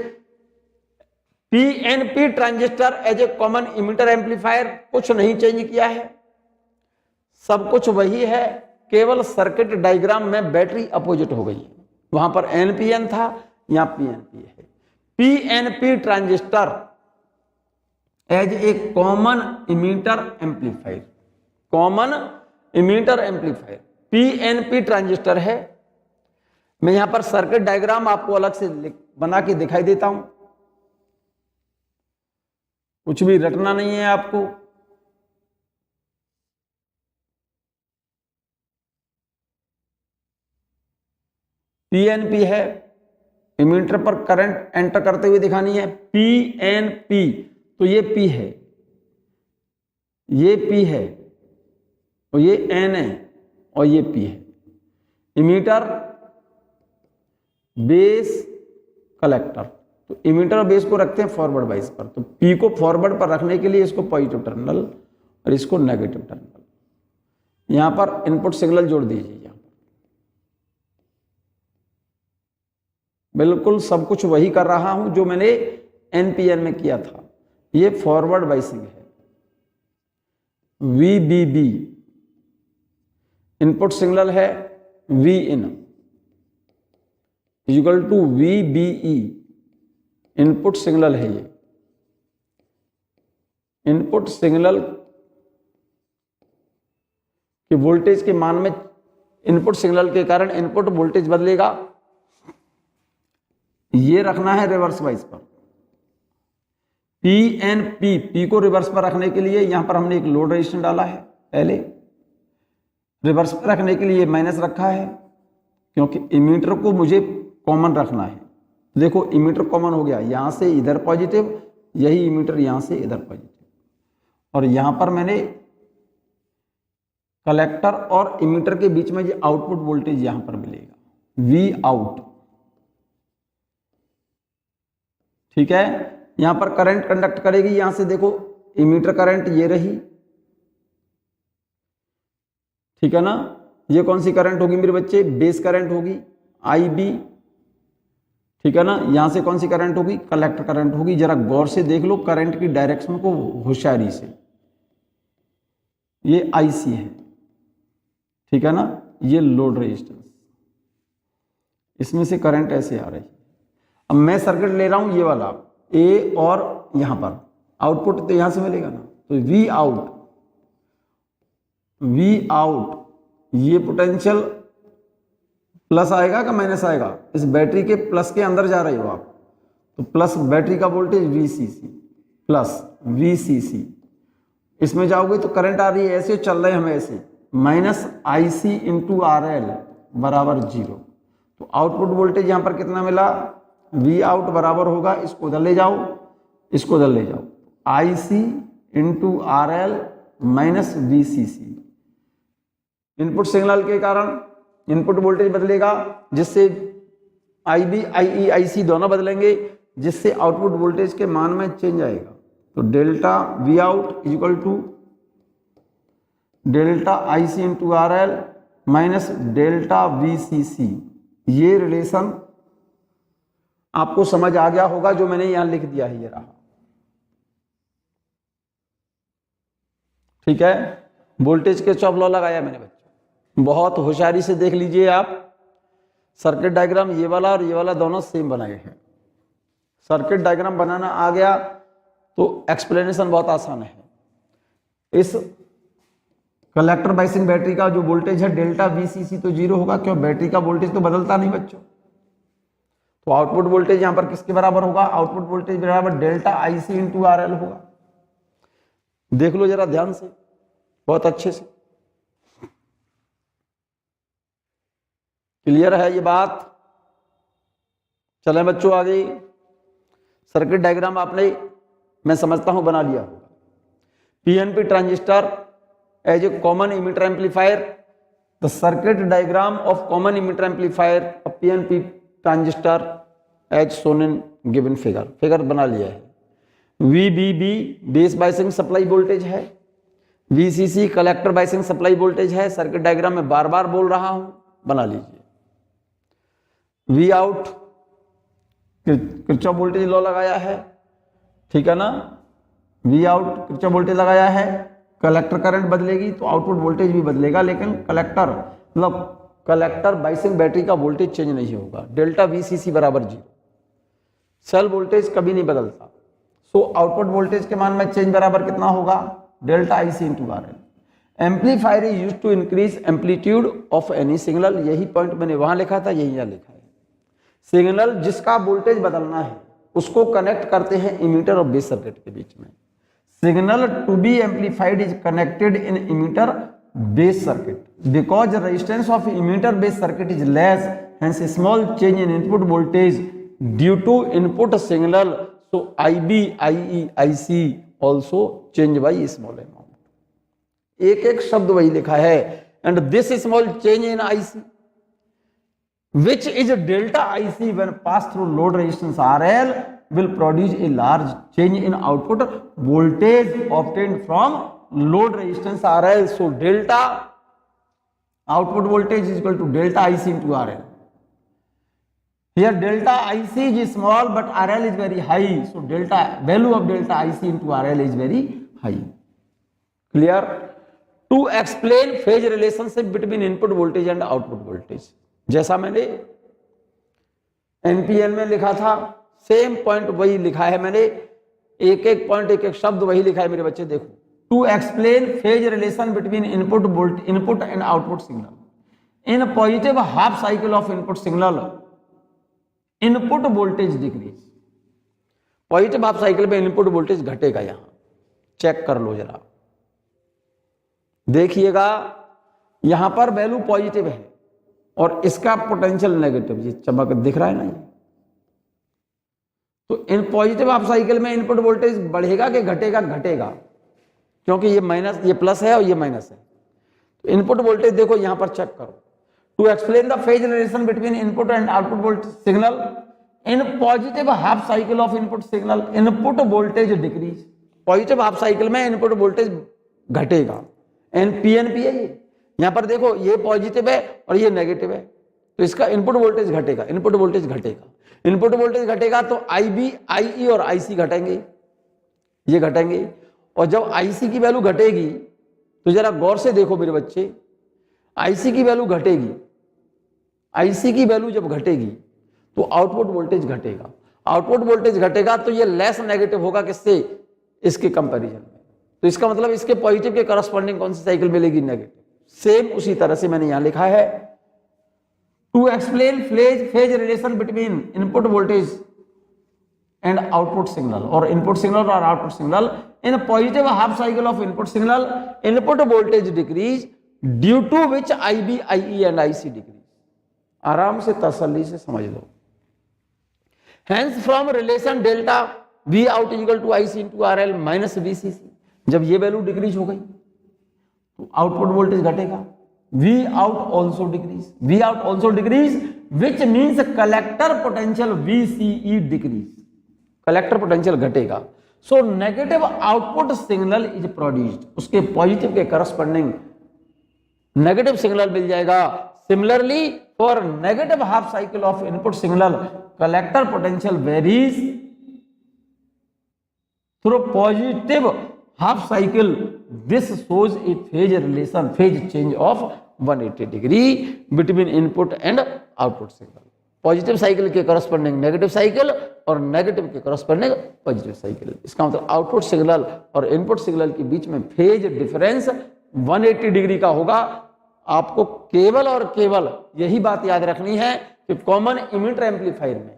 PNP transistor as a common emitter amplifier. कुछ नहीं चेंज किया है, सब कुछ वही है, केवल सर्किट डायग्राम में बैटरी अपोजिट हो गई है। वहां पर एनपीएन था, यहां पीएनपी है। PNP transistor as a common emitter amplifier, common emitter amplifier PNP transistor है। मैं यहां पर सर्किट डायग्राम आपको अलग से बना के दिखाई देता हूं, कुछ भी रटना नहीं है आपको। पीएनपी है, इमीटर पर करंट एंटर करते हुए दिखानी है। पीएनपी, तो ये पी है, ये पी है, और ये एन है, और ये पी है। Emitter, base, collector. तो इमीटर और बेस को रखते हैं फॉरवर्ड वाइज पर, तो पी को फॉरवर्ड पर रखने के लिए इसको पॉजिटिव टर्मिनल और इसको नेगेटिव टर्मिनल। यहां पर इनपुट सिग्नल जोड़ दीजिए। यहां पर बिल्कुल सब कुछ वही कर रहा हूं जो मैंने एनपीएन में किया था। ये फॉरवर्ड वाइसिंग है। वीबीबी इनपुट सिग्नल है, V in equal to VBE input signal है। ये इनपुट सिग्नल के वोल्टेज के मान में, इनपुट सिग्नल के कारण इनपुट वोल्टेज बदलेगा। ये रखना है रिवर्स वाइज पर। पीएनपी, पी को रिवर्स पर रखने के लिए यहां पर हमने एक लोड रेजिस्टेंस डाला है। पहले रिवर्स पर रखने के लिए माइनस रखा है, क्योंकि इमीटर को मुझे कॉमन रखना है। देखो इमीटर कॉमन हो गया, यहां से इधर पॉजिटिव, यही इमीटर यहां से इधर पॉजिटिव, और यहां पर मैंने कलेक्टर और इमीटर के बीच में ये आउटपुट वोल्टेज यहां पर मिलेगा, वी आउट। ठीक है, यहां पर करंट कंडक्ट करेगी। यहां से देखो इमीटर करंट ये रही, ठीक है ना। ये कौन सी करंट होगी मेरे बच्चे? बेस करंट होगी, आईबी। ठीक है ना। यहां से कौन सी करंट होगी? कलेक्टर करंट होगी। जरा गौर से देख लो करंट की डायरेक्शन को होशियारी से। ये आईसी है, ठीक है ना। ये लोड रेजिस्टेंस, इसमें से करंट ऐसे आ रही है। अब मैं सर्किट ले रहा हूं ये वाला ए, और यहां पर आउटपुट तो यहां से मिलेगा ना, तो वी आउट, वी आउट, ये पोटेंशियल प्लस आएगा कि माइनस आएगा? इस बैटरी के प्लस के अंदर जा रहे हो आप, तो प्लस बैटरी का वोल्टेज वीसीसी प्लस वीसीसी, इसमें जाओगे तो करंट आ रही है ऐसे, चल रहे हैं हम ऐसे, minus IC into R L बराबर 0। तो आउटपुट वोल्टेज यहां पर कितना मिला? वी आउट बराबर होगा, इसको उधर ले जाओ, इसको उधर ले जाओ, IC into R L minus VCC. Input signal के कारण इनपुट वोल्टेज बदलेगा, जिससे आईबी, आईई, आईसी दोनों बदलेंगे, जिससे आउटपुट वोल्टेज के मान में चेंज आएगा। तो delta V out equal to delta IC into R L minus delta VCC. ये रिलेशन आपको समझ आ गया होगा जो मैंने यहां लिख दिया है, ये रहा। ठीक है, वोल्टेज के किरचॉफ लॉ लगाया मैंने बच्चों, बहुत होशियारी से देख लीजिए आप। सर्किट डायग्राम ये वाला और ये वाला दोनों सेम बनाए हैं। सर्किट डायग्राम बनाना आ गया तो एक्सप्लेनेशन बहुत आसान है। इस कलेक्टर बायसिंग बैटरी का जो वोल्टेज है डेल्टा VCC तो 0 होगा, क्यों? बैटरी का वोल्टेज तो बदलता नहीं बच्चों। तो आउटपुट वोल्टेज यहां पर किसके बराबर होगा? आउटपुट वोल्टेज बराबर डेल्टा IC इंटू RL होगा। देख लो जरा ध्यान से, बहुत अच्छे से। क्लियर है ये बात? चले बच्चों आगे। सर्किट डायग्राम आपने, मैं समझता हूं, बना लिया होगा। PNP transistor as a common emitter amplifier, the circuit diagram of common emitter amplifier of PNP transistor as shown in given figure. Figure बना लिया है। VBB base biasing supply voltage है, VCC collector biasing supply voltage है। Circuit diagram में बार बार बोल रहा हूं, बना लीजिए। V out Kirchhoff voltage law लगाया है, ठीक है ना? V आउट किरचॉफ वोल्टेज लगाया है। कलेक्टर करंट बदलेगी तो आउटपुट वोल्टेज भी बदलेगा, लेकिन कलेक्टर मतलब कलेक्टर बायसिंग बैटरी का वोल्टेज चेंज नहीं होगा। डेल्टा VCC बराबर 0। सेल वोल्टेज कभी नहीं बदलता। सो आउटपुट वोल्टेज के मान में चेंज बराबर कितना होगा? डेल्टा IC into RL। Amplifier is used to increase amplitude of any signal. यही पॉइंट मैंने वहां लिखा था, यही यहां लिखा है। सिग्नल जिसका वोल्टेज बदलना है उसको कनेक्ट करते हैं इमीटर और बेस सर्किट के बीच में। Signal to be amplified is connected in emitter base circuit because resistance of emitter base circuit is less, hence small change in input voltage due to input signal, so IB, IE, IC also change by small amount. एक एक शब्द वही लिखा है। And this small change in IC which is delta IC when passed through load resistance RL will produce a large change in output voltage obtained from load resistance RL. So delta output voltage is equal to delta IC into RL. Here delta IC is small but RL is very high, so delta value of delta IC into RL is very high. Clear? To explain phase relationship between input voltage and output voltage, जैसा मैंने NPN में लिखा था, same point वही लिखा है मैंने। एक एक पॉइंट, एक एक शब्द वही लिखा है मेरे बच्चे, देखो। To explain phase relation between input and output signal in positive half cycle of input signal, input voltage decrease. Positive half cycle में इनपुट वोल्टेज घटेगा। यहां चेक कर लो जरा, देखिएगा यहां पर वैल्यू पॉजिटिव है और इसका पोटेंशियल नेगेटिव, ये चमक दिख रहा है ना ये। तो इन पॉजिटिव हाफ साइकिल में इनपुट वोल्टेज बढ़ेगा कि घटेगा? घटेगा, क्योंकि ये माइनस, ये प्लस है और ये माइनस है। तो इनपुट वोल्टेज देखो यहां पर चेक करो। To explain the phase relation between input and output voltage signal in positive half cycle of input signal, input voltage decrease. Positive half cycle में इनपुट वोल्टेज घटेगा। PNP है ये। यहां पर देखो ये पॉजिटिव है और ये नेगेटिव है, तो इसका इनपुट वोल्टेज घटेगा। इनपुट वोल्टेज घटेगा, इनपुट वोल्टेज घटेगा तो IB, IE और IC घटेंगे, ये घटेंगे। और जब IC की वैल्यू घटेगी तो जरा गौर से देखो मेरे बच्चे, IC की वैल्यू घटेगी। IC की वैल्यू जब घटेगी तो आउटपुट वोल्टेज घटेगा। आउटपुट वोल्टेज घटेगा तो ये लेस नेगेटिव होगा किससे? इसके कंपैरिजन में। तो इसका मतलब इसके पॉजिटिव के करस्पॉन्डिंग कौन सी साइकिल मिलेगी? नेगेटिव। सेम उसी तरह से मैंने यहां लिखा है। To explain phase relation between input voltage and output signal, और इनपुट सिग्नल और output signal in positive half cycle of input signal, input voltage decrease due to which IB, IE and IC decrease. आराम से तसल्ली से समझ लो। Hence from relation delta V out equal to IC into RL minus VCC, जब ये value decrease हो गई तो आउटपुट वोल्टेज घटेगा। V out also decrease, V out also decrease, which means collector potential VCE decrease, collector potential घटेगा। So negative output signal is produced, उसके positive के corresponding negative signal मिल जाएगा। Similarly for negative half cycle of input signal, collector potential varies through positive half cycle. This shows a phase relation, phase change of 180 degree between input and output signal. Positive cycle के corresponding negative cycle और negative के corresponding positive cycle. इसका मतलब output signal और input signal के बीच में phase difference 180 degree का होगा। आपको केवल और केवल यही बात याद रखनी है कि कॉमन इमिटर एम्पलीफायर में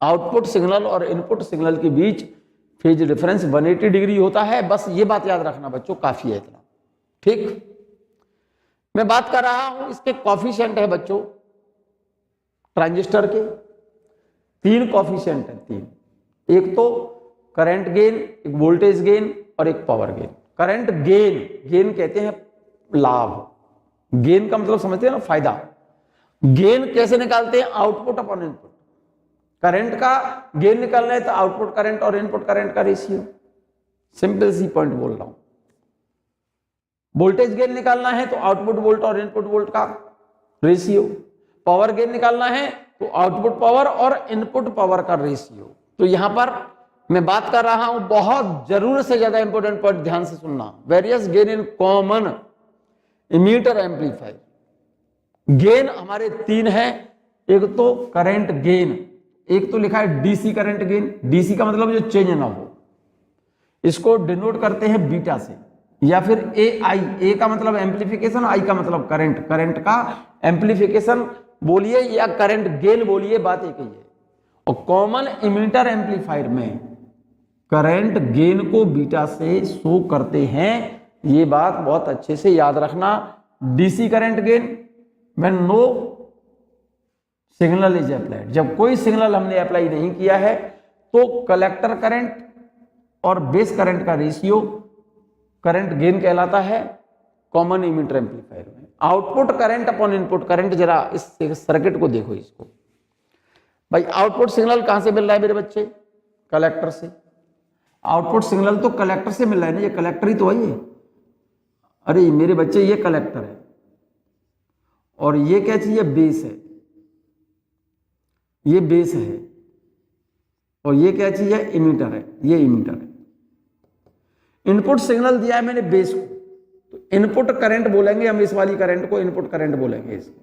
आउटपुट सिग्नल और इनपुट सिग्नल के बीच फेज डिफरेंस 180 डिग्री होता है। बस ये बात याद रखना बच्चों, काफी है इतना। ठीक, मैं बात कर रहा हूं इसके कॉफिशिएंट है बच्चों, ट्रांजिस्टर के 3 कॉफिशिएंट है, 3। एक तो करंट गेन, एक वोल्टेज गेन और एक power gain. Current gain, gain कहते हैं लाभ। गेन का मतलब समझते हैं ना, फायदा। गेन कैसे निकालते हैं? Output upon input. करंट का गेन निकालना है तो आउटपुट करंट और इनपुट करंट का रेशियो। सिंपल सी पॉइंट बोल रहा हूं। वोल्टेज गेन निकालना है तो आउटपुट वोल्ट और इनपुट वोल्ट का रेशियो। पावर गेन निकालना है तो आउटपुट पावर और इनपुट पावर का रेशियो। तो यहां पर मैं बात कर रहा हूं, बहुत जरूरत से ज्यादा इंपॉर्टेंट पॉइंट ध्यान से सुनना। Various gain in common emitter amplifier. Gain हमारे 3 हैं। एक तो करंट गेन, एक तो लिखा है डीसी करंट गेन। डीसी का मतलब जो चेंज ना हो, इसको डिनोट करते हैं बीटा से, या फिर ए आई। ए का मतलब एम्पलीफिकेशन, आई का मतलब करंट। करंट का एम्पलीफिकेशन बोलिए या करंट गेन बोलिए, बात एक ही है। और कॉमन इमीटर एम्पलीफायर में करंट गेन को बीटा से शो करते हैं। ये बात बहुत अच्छे से याद रखना। DC current gain when no signal is applied, जब कोई सिग्नल हमने अप्लाई नहीं किया है तो कलेक्टर करंट और बेस करंट का रेशियो करंट गेन कहलाता है कॉमन इमीटर एम्पलीफायर में। Output current upon input current, जरा इस सर्किट को देखो इसको भाई। आउटपुट सिग्नल कहां से मिल रहा है मेरे बच्चे? कलेक्टर से। आउटपुट सिग्नल तो कलेक्टर से मिल रहा है ना, ये कलेक्टर ही तो है ये। अरे मेरे बच्चे ये कलेक्टर है और ये क्या चीज है? बेस है। ये बेस है और ये क्या चीज है? इमीटर है। ये इमीटर है। इनपुट सिग्नल दिया है मैंने बेस को, तो इनपुट करंट बोलेंगे हम, इस वाली करंट को इनपुट करंट बोलेंगे। इसको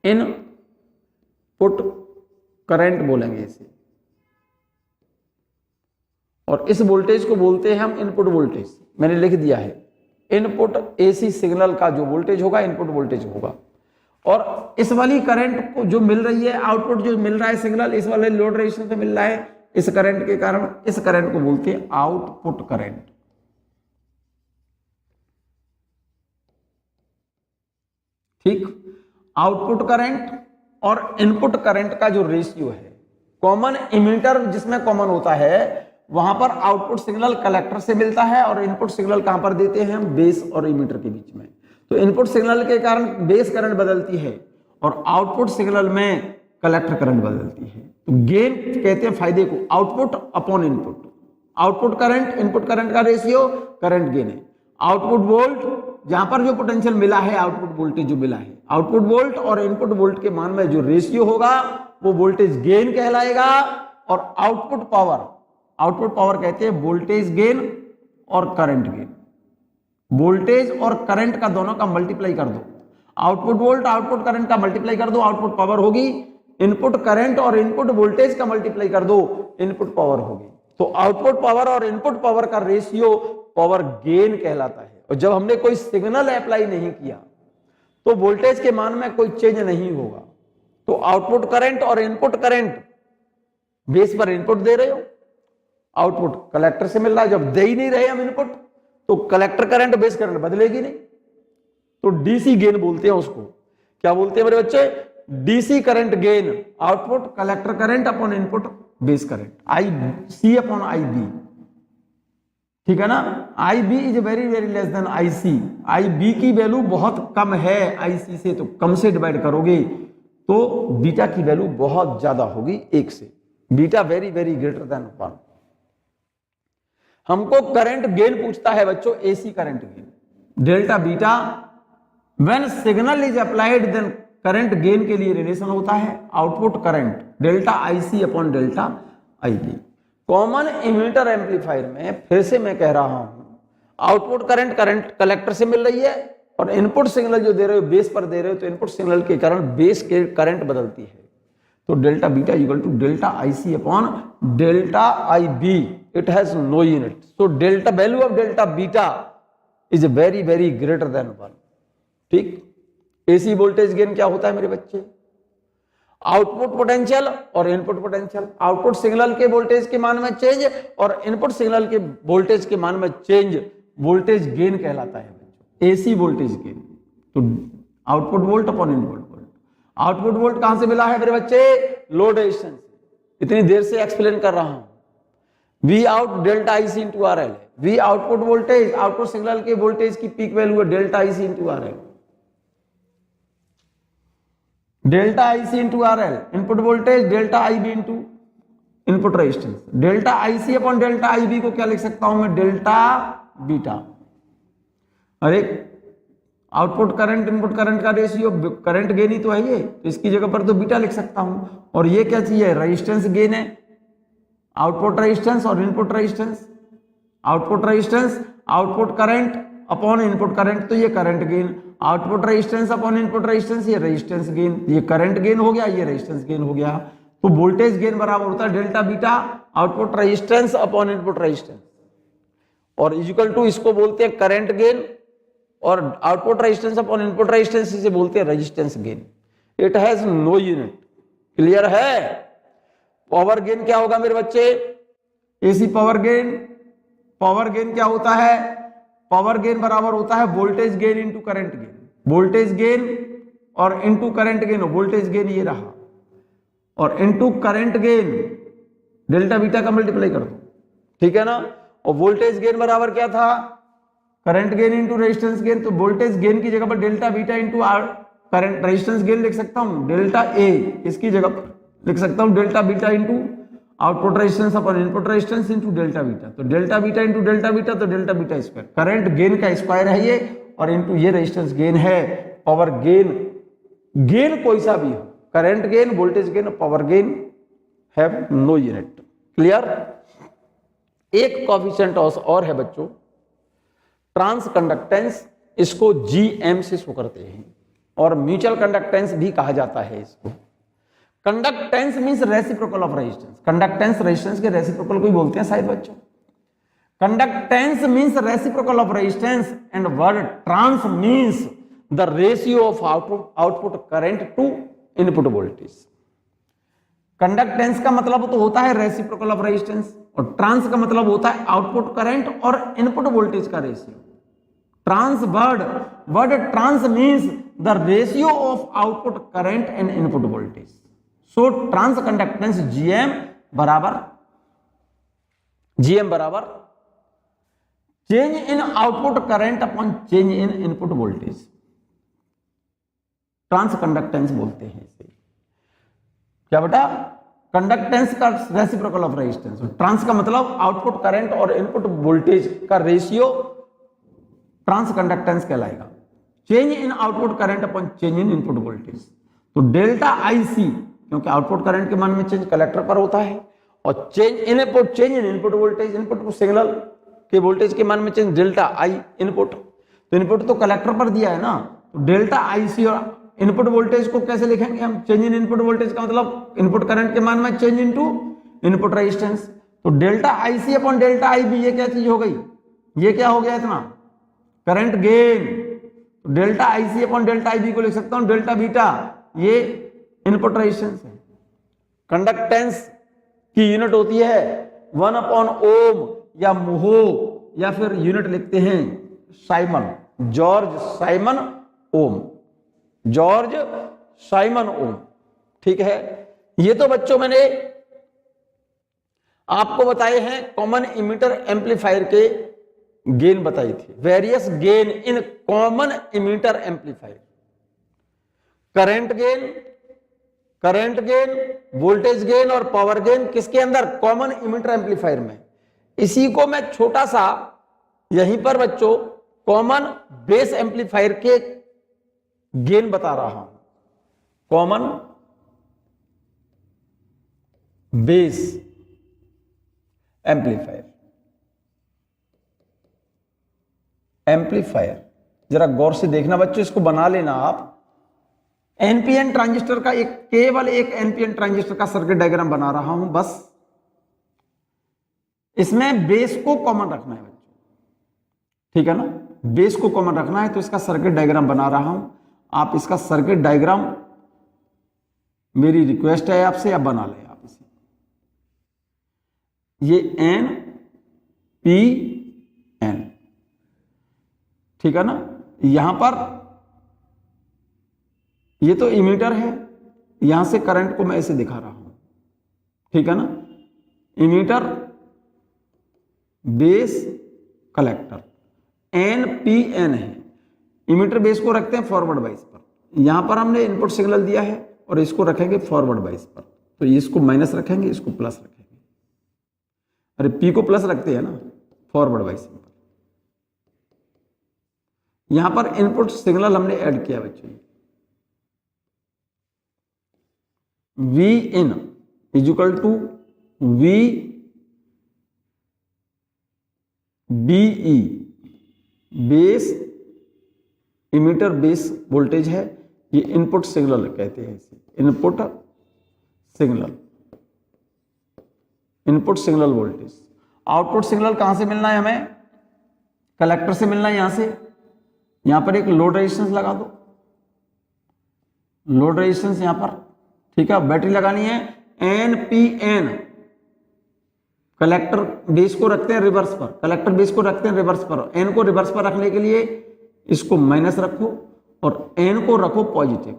इनपुट करंट बोलेंगे इसे। और इस वोल्टेज को बोलते हैं हम इनपुट वोल्टेज। मैंने लिख दिया है इनपुट एसी सिग्नल का जो वोल्टेज होगा इनपुट वोल्टेज होगा। और इस वाली करंट को जो मिल रही है, आउटपुट जो मिल रहा है सिग्नल, इस वाले लोड रेजिस्टेंस से मिल रहा है, इस करंट के कारण इस करंट को बोलते हैं आउटपुट करंट। ठीक, आउटपुट करंट और इनपुट करंट का जो रेशियो है, कॉमन इमीटर जिसमें कॉमन होता है वहां पर आउटपुट सिग्नल कलेक्टर से मिलता है और इनपुट सिग्नल कहां पर देते हैं हम? बेस और इमीटर के बीच में। तो इनपुट सिग्नल के कारण बेस करंट बदलती है और आउटपुट सिग्नल में कलेक्टर करंट बदलती है। तो गेन कहते हैं फायदे को, output upon input. Output current input current का रेशियो करंट गेन है। आउटपुट वोल्ट, जहां पर जो पोटेंशियल मिला है, आउटपुट वोल्टेज जो मिला है, आउटपुट वोल्ट और इनपुट वोल्ट के मान में जो रेशियो होगा वो वोल्टेज गेन कहलाएगा। और आउटपुट पावर, आउटपुट पावर कहते हैं वोल्टेज गेन और करंट गेन। वोल्टेज और करंट का दोनों का मल्टीप्लाई कर दो, आउटपुट वोल्ट आउटपुट करंट का मल्टीप्लाई कर दो, आउटपुट पावर होगी। इनपुट करंट और इनपुट वोल्टेज का मल्टीप्लाई कर दो, इनपुट पावर होगी। तो आउटपुट पावर और इनपुट पावर का रेशियो पावर गेन कहलाता है। और जब हमने कोई सिग्नल अप्लाई नहीं किया तो वोल्टेज के मान में कोई चेंज नहीं होगा। तो आउटपुट करंट और इनपुट करंट, बेस पर इनपुट दे रहे हो, आउटपुट कलेक्टर से मिल रहा है। जब दे ही नहीं रहे हम इनपुट तो कलेक्टर करंट बेस करंट बदलेगी नहीं। तो डीसी गेन बोलते हैं उसको। क्या बोलते हैं मेरे बच्चे? DC current gain, output collector current upon input base current, I C upon I B. ठीक है ना? I B is very very less than I C. I B की वैल्यू बहुत कम है आई सी से, तो कम से डिवाइड करोगे तो बीटा की वैल्यू बहुत ज्यादा होगी 1 से। Beta very very greater than 1। हमको करंट गेन पूछता है बच्चों, AC current gain delta beta. When signal is applied then current gain के लिए रिलेशन होता है output current delta IC upon delta IB. Common emitter amplifier में फिर से मैं कह रहा हूं, आउटपुट करंट कलेक्टर से मिल रही है और इनपुट सिग्नल जो दे रहे हो बेस पर दे रहे हो, तो इनपुट सिग्नल के कारण बेस के करंट बदलती है। तो delta beta equal to delta IC upon delta IB. it has no unit. So delta value of delta beta is very very greater than 1. ठीक, एसी वोल्टेज गेन क्या होता है मेरे बच्चे? आउटपुट पोटेंशियल और इनपुट पोटेंशियल, आउटपुट सिग्नल के voltage के मान में चेंज और इनपुट सिग्नल के वोल्टेज के मान में चेंज वोल्टेज गेन कहलाता है बच्चों, एसी वोल्टेज गेन। तो output volt upon input volt, output volt कहां से मिला है मेरे बच्चे? Load resistance. इतनी देर से एक्सप्लेन कर रहा हूं, V out delta IC into R L, V output voltage, output signal के वोल्टेज की पीक वैल्यू है delta IC into R L, delta IC into R L, input voltage delta IB into input resistance, delta IC upon delta IB को क्या लिख सकता हूं मैं? Delta beta. अरे आउटपुट करंट इनपुट करंट का रेशियो, करंट गेन ही तो है ये, तो इसकी जगह पर तो बीटा लिख सकता हूं। और ये क्या चीज है? रेजिस्टेंस गेन है, आउटपुट रेजिस्टेंस और input resistance, output resistance output current upon input current, तो ये current gain, output resistance upon input resistance, ये रेजिस्टेंस गेन, ये करंट गेन हो गया, ये रेजिस्टेंस गेन हो गया। तो वोल्टेज गेन बराबर होता है delta beta output resistance upon input resistance, और इक्वल टू इसको बोलते हैं करंट गेन, और output resistance upon input resistance इसे बोलते हैं resistance gain. It has no unit. Clear है? पावर गेन क्या होगा मेरे बच्चे? AC power gain, power gain क्या होता है? पावर गेन बराबर होता है voltage gain into current gain, voltage gain और into current gain, voltage gain ये रहा और into current gain delta beta का मल्टीप्लाई कर दो, ठीक है ना। और वोल्टेज गेन बराबर क्या था? Current gain into resistance gain, तो वोल्टेज गेन की जगह पर delta beta into current resistance gain लिख सकता हूं, डेल्टा ए, इसकी जगह पर लिख सकता हूं delta beta into output resistance upon input resistance into delta beta, तो delta beta into delta beta, तो delta beta square, current gain का स्क्वायर है ये, और इंटू ये रेजिस्टेंस गेन है। पावर गेन, गेन कोई सा भी हो, current gain, voltage gain, power gain have no unit. Clear? एक कोएफिशिएंट और है बच्चों, ट्रांस कंडक्टेंस, इसको जीएम से शो करते हैं, और म्यूचुअल कंडक्टेंस भी कहा जाता है इसको। Conductance means reciprocal of resistance, conductance resistance के रेसिप्रोकल को ही बोलते हैं शायद बच्चों। Conductance means reciprocal of resistance and word trans means the ratio of output current to input voltage. Conductance का मतलब तो होता है रेसिप्रोकल ऑफ रेजिस्टेंस, और ट्रांस का मतलब होता है आउटपुट करंट और इनपुट वोल्टेज का ratio. Trans word trans means the ratio of output current and input voltage. So transconductance GM बराबर change in output current upon change in input voltage, transconductance बोलते हैं इसे। क्या बेटा? Conductance का reciprocal of resistance, trans का मतलब output current और इनपुट वोल्टेज का रेशियो ट्रांस कंडक्टेंस कहलाएगा। Change in output current upon change in input voltage, तो डेल्टा आईसी, क्योंकि आउटपुट करंट के मान में चेंज कलेक्टर पर होता है, और change in input voltage, input signal के वोल्टेज के मान में चेंज डेल्टा आई इनपुट, तो इनपुट तो कलेक्टर पर दिया है ना, तो डेल्टा आईसी और इनपुट वोल्टेज को कैसे लिखेंगे हम? चेंज इन इनपुट वोल्टेज का मतलब इनपुट करंट के मान में चेंज इनटू इनपुट रेजिस्टेंस, तो delta IC upon delta IB, ये क्या चीज हो गई? ये क्या हो गया इतना? Current gain. तो delta IC upon delta IB को लिख सकता हूं डेल्टा बीटा, ये इनपुट रेजिस्टेंस है। कंडक्टेंस की यूनिट होती है 1 अपॉन ओम या मोहो, या फिर यूनिट लिखते हैं साइमन, जॉर्ज साइमन ओम, जॉर्ज साइमन ओम। ठीक है, ये तो बच्चों मैंने आपको बताए हैं कॉमन इमीटर एम्पलीफायर के गेन बताई थी, various gain in common emitter amplifier. Current gain, voltage gain और पावर गेन किसके अंदर? कॉमन इमीटर एम्पलीफायर में। इसी को मैं छोटा सा यहीं पर बच्चों कॉमन बेस एम्पलीफायर के गेन बता रहा हूं। कॉमन बेस एम्पलीफायर जरा गौर से देखना बच्चों, इसको बना लेना आप। एनपीएन ट्रांजिस्टर का केवल एक एनपीएन ट्रांजिस्टर का सर्किट डायग्राम बना रहा हूं बस। इसमें बेस को कॉमन रखना है बच्चों, ठीक है ना, बेस को कॉमन रखना है। तो इसका सर्किट डायग्राम बना रहा हूं, आप इसका सर्किट डायग्राम, मेरी रिक्वेस्ट है आपसे, आप बना लें आप इसे। ये एन पी एन, ठीक है ना। यहां पर ये तो इमीटर है, यहां से करंट को मैं ऐसे दिखा रहा हूं, ठीक है ना। Emitter, base, collector, N P N है। इमीटर बेस को रखते हैं फॉरवर्ड वाइज पर, यहां पर हमने इनपुट सिग्नल दिया है और इसको रखेंगे फॉरवर्ड वाइज पर, तो इसको माइनस रखेंगे, इसको प्लस रखेंगे। अरे पी को प्लस रखते हैं ना फॉरवर्ड वाइज पर। यहां पर इनपुट सिग्नल हमने ऐड किया बच्चों, V in is equal to V BE, base, emitter base voltage है, ये इनपुट सिग्नल कहते हैं इसे, input signal, input signal voltage. Output signal कहां से मिलना है हमें, कलेक्टर से मिलना है, यहां से। यहां पर एक लोड रेजिस्टेंस लगा दो, लोड रेजिस्टेंस यहां पर, ठीक है। बैटरी लगानी है N P N, collector base को रखते हैं रिवर्स पर, कलेक्टर बेस को रखते हैं रिवर्स पर। एन को रिवर्स पर रखने के लिए इसको माइनस रखो और एन को रखो पॉजिटिव।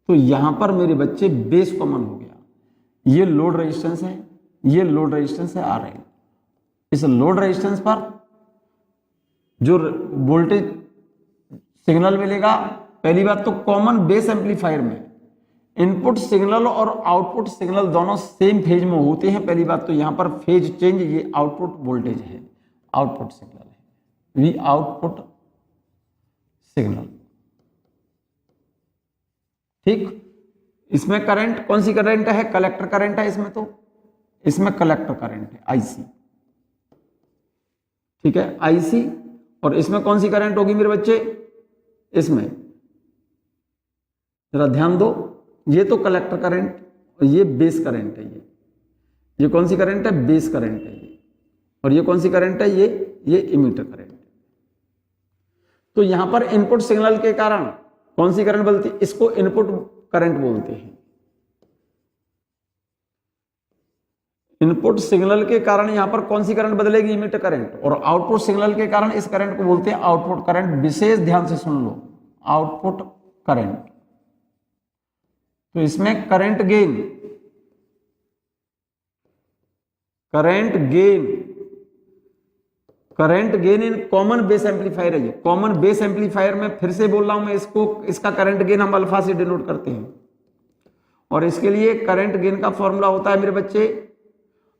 तो यहां पर मेरे बच्चे बेस कॉमन हो गया, ये लोड रेजिस्टेंस है, ये लोड रेजिस्टेंस है आर एन। इस लोड रेजिस्टेंस पर जो वोल्टेज सिग्नल मिलेगा, पहली बात तो कॉमन बेस एम्पलीफायर में इनपुट सिग्नल और आउटपुट सिग्नल दोनों सेम फेज में होते हैं। पहली बात तो यहां पर फेज चेंज, ये आउटपुट वोल्टेज है, आउटपुट सिग्नल है, वी आउटपुट सिग्नल, ठीक। इसमें करंट, कौन सी करंट है, कलेक्टर करंट है इसमें, तो इसमें कलेक्टर करंट है आईसी, ठीक है, आईसी। और इसमें कौन सी करंट होगी मेरे बच्चे, इसमें जरा ध्यान दो, ये तो कलेक्टर करंट और ये बेस करंट है, ये कौन सी करंट है, बेस करंट है ये, और ये कौन सी करंट है, ये इमीटर करंट है। तो यहां पर इनपुट सिग्नल के कारण कौन सी करंट बोलती है, इसको इनपुट करंट बोलते हैं। इनपुट सिग्नल के कारण यहां पर कौन सी करंट बदलेगी, इमीटर करंट, और आउटपुट सिग्नल के कारण इस करंट को बोलते हैं आउटपुट करंट। विशेष ध्यान से सुन लो, आउटपुट करंट। तो इसमें current gain, current gain, current gain in common base amplifier है। ये कॉमन बेस एम्पलीफायर में फिर से बोल रहा हूं मैं इसको, इसका करंट गेन हम अल्फा से डिनोट करते हैं, और इसके लिए करंट गेन का फॉर्मूला होता है मेरे बच्चे,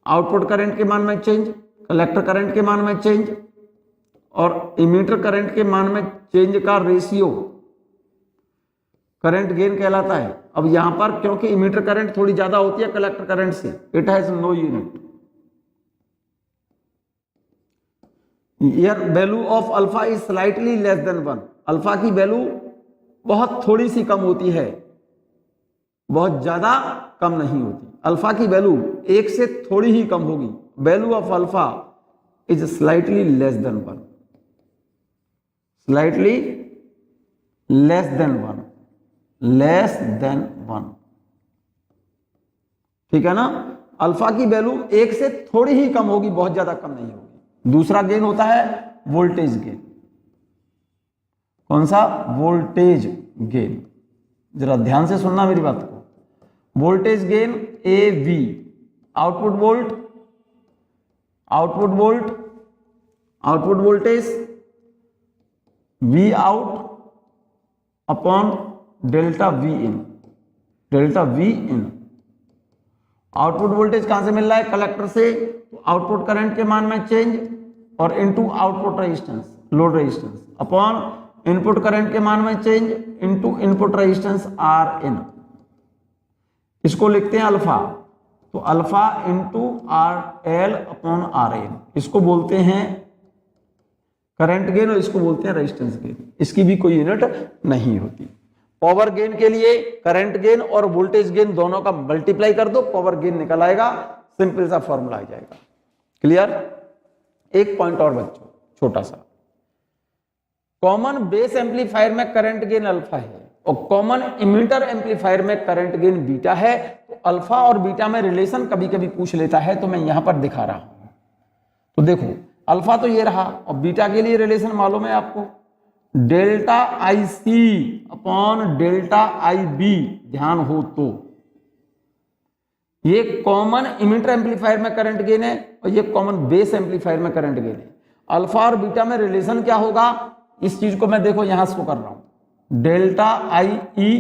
आउटपुट करंट के मान में चेंज, कलेक्टर करंट के मान में चेंज, और इमीटर करंट के मान में चेंज का रेशियो करंट गेन कहलाता है। अब यहां पर क्योंकि इमीटर करंट थोड़ी ज्यादा होती है कलेक्टर करंट से, it has no unit. Here value of alpha is slightly less than 1, alpha की वैल्यू बहुत थोड़ी सी कम होती है, बहुत ज्यादा कम नहीं होती। अल्फा की वैल्यू 1 से थोड़ी ही कम होगी। Value of alpha is slightly less than 1, slightly less than 1, less than 1, ठीक है ना। अल्फा की वैल्यू 1 से थोड़ी ही कम होगी, बहुत ज्यादा कम नहीं होगी। दूसरा गेन होता है वोल्टेज गेन। कौन सा, वोल्टेज गेन, जरा ध्यान से सुनना मेरी बात को। Voltage gain A V, output volt, output volt, output voltage V out upon delta we in, delta we in. Output voltage कहां से मिल रहा है, कलेक्टर से, तो आउटपुट करंट के मान में चेंज और into output resistance, load resistance, upon input current के मान में change into input resistance R in. इसको लिखते हैं अल्फा, तो alpha into R L upon R N, इसको बोलते हैं करंट गेन और इसको बोलते हैं रेजिस्टेंस गेन। इसकी भी कोई यूनिट नहीं होती। पावर गेन के लिए करंट गेन और वोल्टेज गेन दोनों का मल्टीप्लाई कर दो, पावर गेन निकल आएगा, सिंपल सा फॉर्मूला आ जाएगा। क्लियर? एक पॉइंट और बच्चों छोटा सा, कॉमन बेस एम्पलीफायर में करंट गेन अल्फा है और कॉमन इमिटर एम्पलीफायर में करंट गेन बीटा है। तो अल्फा और बीटा में रिलेशन कभी कभी पूछ लेता है, तो मैं यहां पर दिखा रहा हूं। तो देखो अल्फा तो ये रहा और बीटा के लिए रिलेशन मालूम है आपको, delta I C upon delta I B, ध्यान हो तो ये कॉमन इमिटर एम्पलीफायर में करंट गेन है और ये कॉमन बेस एम्पलीफायर में करंट गेन है। अल्फा और बीटा में रिलेशन क्या होगा, इस चीज को मैं देखो यहां शो कर रहा हूं, delta I E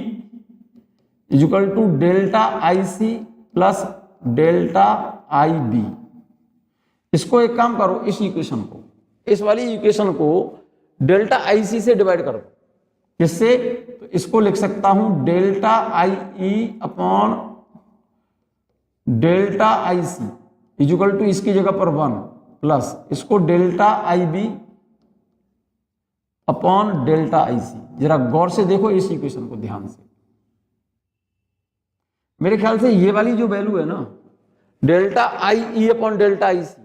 equal to delta I C plus delta I B. इसको एक काम करो, इस इक्वेशन को, इस वाली इक्वेशन को डेल्टा आई सी से डिवाइड कर दो। किससे? तो इसको लिख सकता हूं delta I E upon delta I C equal to इसकी जगह पर 1 प्लस इसको delta I B upon delta I C. जरा गौर से देखो इस इक्वेशन को ध्यान से। मेरे ख्याल से ये वाली जो वैल्यू है ना, delta I E upon delta I C,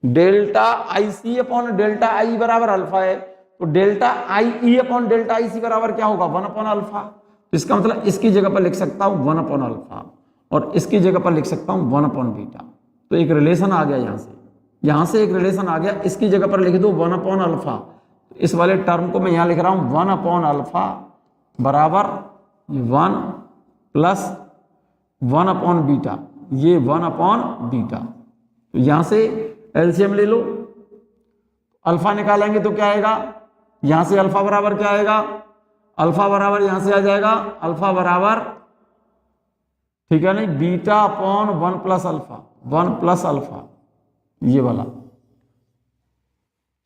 delta I C upon delta I बराबर अल्फा है, तो delta I E upon delta I C बराबर क्या होगा, 1 अपॉन अल्फा। तो इसका मतलब इसकी जगह पर लिख सकता हूं 1 अपॉन अल्फा और इसकी जगह पर लिख सकता हूं 1 अपॉन बीटा। तो एक रिलेशन आ गया यहां से एक रिलेशन आ गया। इसकी जगह पर लिख दो 1 अपॉन अल्फा, इस वाले टर्म को मैं यहां लिख रहा हूं 1 अपॉन अल्फा बराबर 1 प्लस 1 अपॉन बीटा, ये 1 अपॉन बीटा। तो यहां से एलसीएम ले लो, अल्फा निकालेंगे तो क्या आएगा, यहां से अल्फा बराबर क्या आएगा, अल्फा बराबर यहां से आ जाएगा अल्फा बराबर, ठीक है नहीं, beta upon 1 plus alpha, 1 plus alpha, ये वाला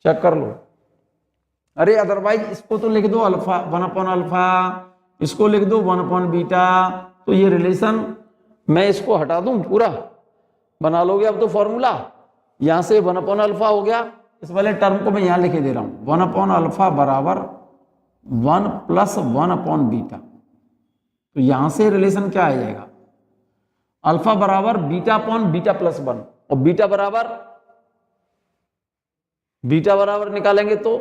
चेक कर लो। अरे अदरवाइज इसको तो लिख दो अल्फा 1 अपॉन अल्फा, इसको लिख दो 1 अपॉन बीटा। तो ये रिलेशन मैं इसको हटा दूं, पूरा बना लोगे अब तो फॉर्मूला। यहां से 1 अपॉन अल्फा हो गया, इस वाले टर्म को मैं यहां लिखे दे रहा हूं 1 अपॉन अल्फा बराबर 1 प्लस 1 अपॉन बीटा। तो यहां से रिलेशन क्या आ जाएगा, अल्फा बराबर बीटा अपॉन बीटा प्लस 1 और बीटा बराबर निकालेंगे तो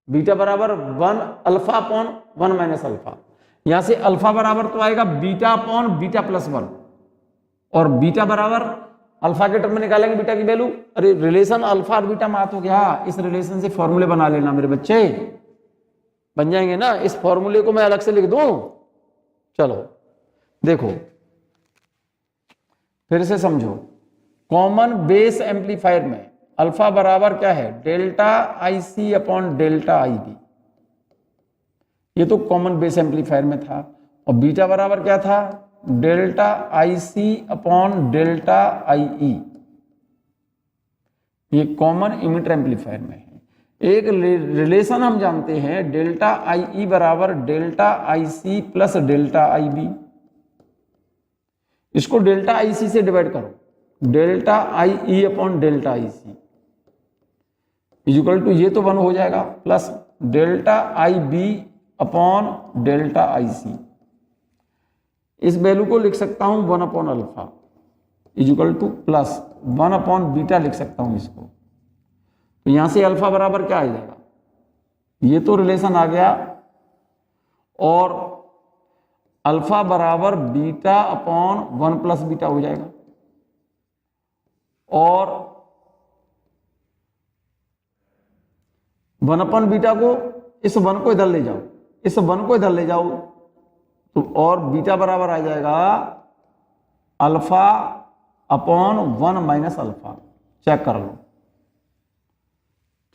बीटा बराबर 1 अल्फा अपॉन 1 माइनस अल्फा। यहां से अल्फा बराबर तो आएगा बीटा अपॉन बीटा प्लस 1 और बीटा बराबर अल्फा के टर्म में निकालेंगे बीटा की वैल्यू। अरे रिलेशन अल्फा और बीटा मात हो गया, इस रिलेशन से फॉर्मूले बना लेना मेरे बच्चे, बन जाएंगे ना। इस फॉर्मूले को मैं अलग से लिख दूं, चलो देखो फिर से समझो। कॉमन बेस एम्पलीफायर में अल्फा बराबर क्या है, delta I C upon delta I B, ये तो कॉमन बेस एम्पलीफायर में था। और बीटा बराबर क्या था, delta I C upon delta I E, ये कॉमन इमिटर एम्पलीफायर में है। एक रिलेशन हम जानते हैं डेल्टा आई ई बराबर delta I C plus delta I B. इसको डेल्टा आई सी से डिवाइड करो, delta I E upon delta I C equal to ये तो 1 हो जाएगा plus delta I B upon delta I C. इस value को लिख सकता हूं 1 upon alpha equal to plus 1 upon beta लिख सकता हूं इसको। तो यहां से अल्फा बराबर क्या आ जाएगा, ये तो रिलेशन आ गया और अल्फा बराबर बीटा अपॉन 1 प्लस बीटा हो जाएगा और 1 अपॉन बीटा को, इस 1 को इधर ले जाओ, इस 1 को इधर ले जाओ तो और बीटा बराबर आ जाएगा alpha upon 1 minus alpha. Check कर लो,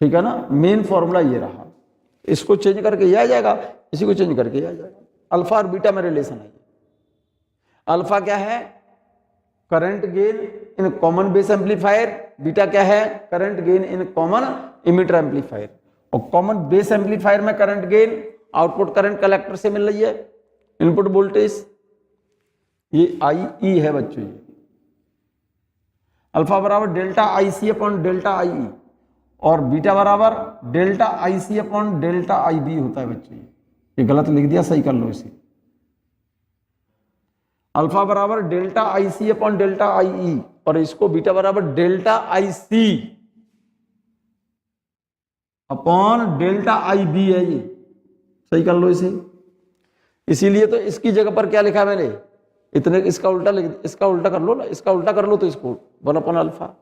ठीक है ना। मेन फॉर्मूला ये रहा, इसको चेंज करके ये आ जाएगा, इसी को चेंज करके ये आ जाएगा। अल्फा और बीटा में रिलेशन है। अल्फा क्या है, current gain in common base amplifier, beta क्या है, current gain in common emitter amplifier. और कॉमन बेस एम्पलीफायर में current gain output current collector से मिल रही है, इनपुट वोल्टेज ये आई ई है बच्चों। ये अल्फा बराबर delta I C upon delta I E और बीटा बराबर delta I C upon delta I B होता है बच्चों। ये गलत लिख दिया, सही कर लो इसे। अल्फा बराबर delta I C upon delta I E, और इसको बीटा बराबर delta I C upon delta I B है। ये सही कर लो इसे। इसीलिए तो इसकी जगह पर क्या लिखा मैंने, इतने, इसका उल्टा इसका उल्टा कर लो ना, इसका उल्टा कर लो तो इसको 1 अपॉन अल्फा,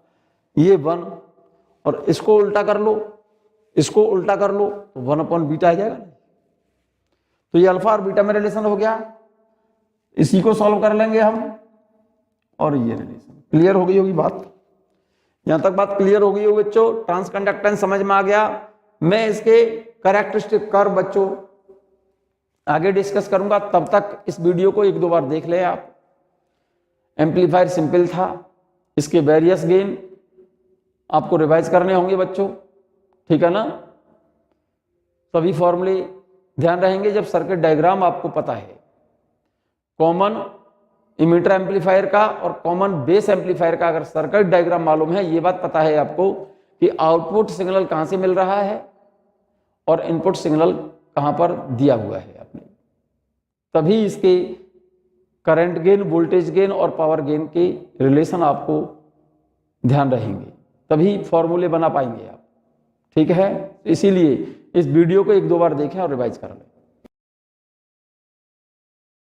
ये 1, और इसको उल्टा कर लो, इसको उल्टा कर लो तो 1 अपॉन बीटा आ जाएगा। तो ये अल्फा और बीटा में रिलेशन हो गया, इसी को सॉल्व कर लेंगे हम, और ये रिलेशन क्लियर हो गई होगी बात। यहां तक बात क्लियर हो गई होगी बच्चों, ट्रांसकंडक्टेंस समझ में आ गया। मैं इसके कैरेक्टरिस्टिक कर्व बच्चों आगे डिस्कस करूंगा, तब तक इस वीडियो को 1-2 बार देख ले आप। एम्पलीफायर सिंपल था, इसके वेरियस गेन आपको रिवाइज करने होंगे बच्चों, ठीक है ना। सभी फॉर्मूले ध्यान रहेंगे जब सर्किट डायग्राम आपको पता है। कॉमन इमीटर एम्पलीफायर का और कॉमन बेस एम्पलीफायर का अगर सर्किट डायग्राम मालूम है, ये बात पता है आपको कि आउटपुट सिग्नल कहां से मिल रहा है और इनपुट सिग्नल कहां पर दिया हुआ है आपने, तभी इसके करंट गेन, वोल्टेज गेन और पावर गेन के रिलेशन आपको ध्यान रहेंगे, तभी फॉर्मूले बना पाएंगे आप, ठीक है। इसीलिए इस वीडियो को 1-2 बार देखें और रिवाइज कर लें।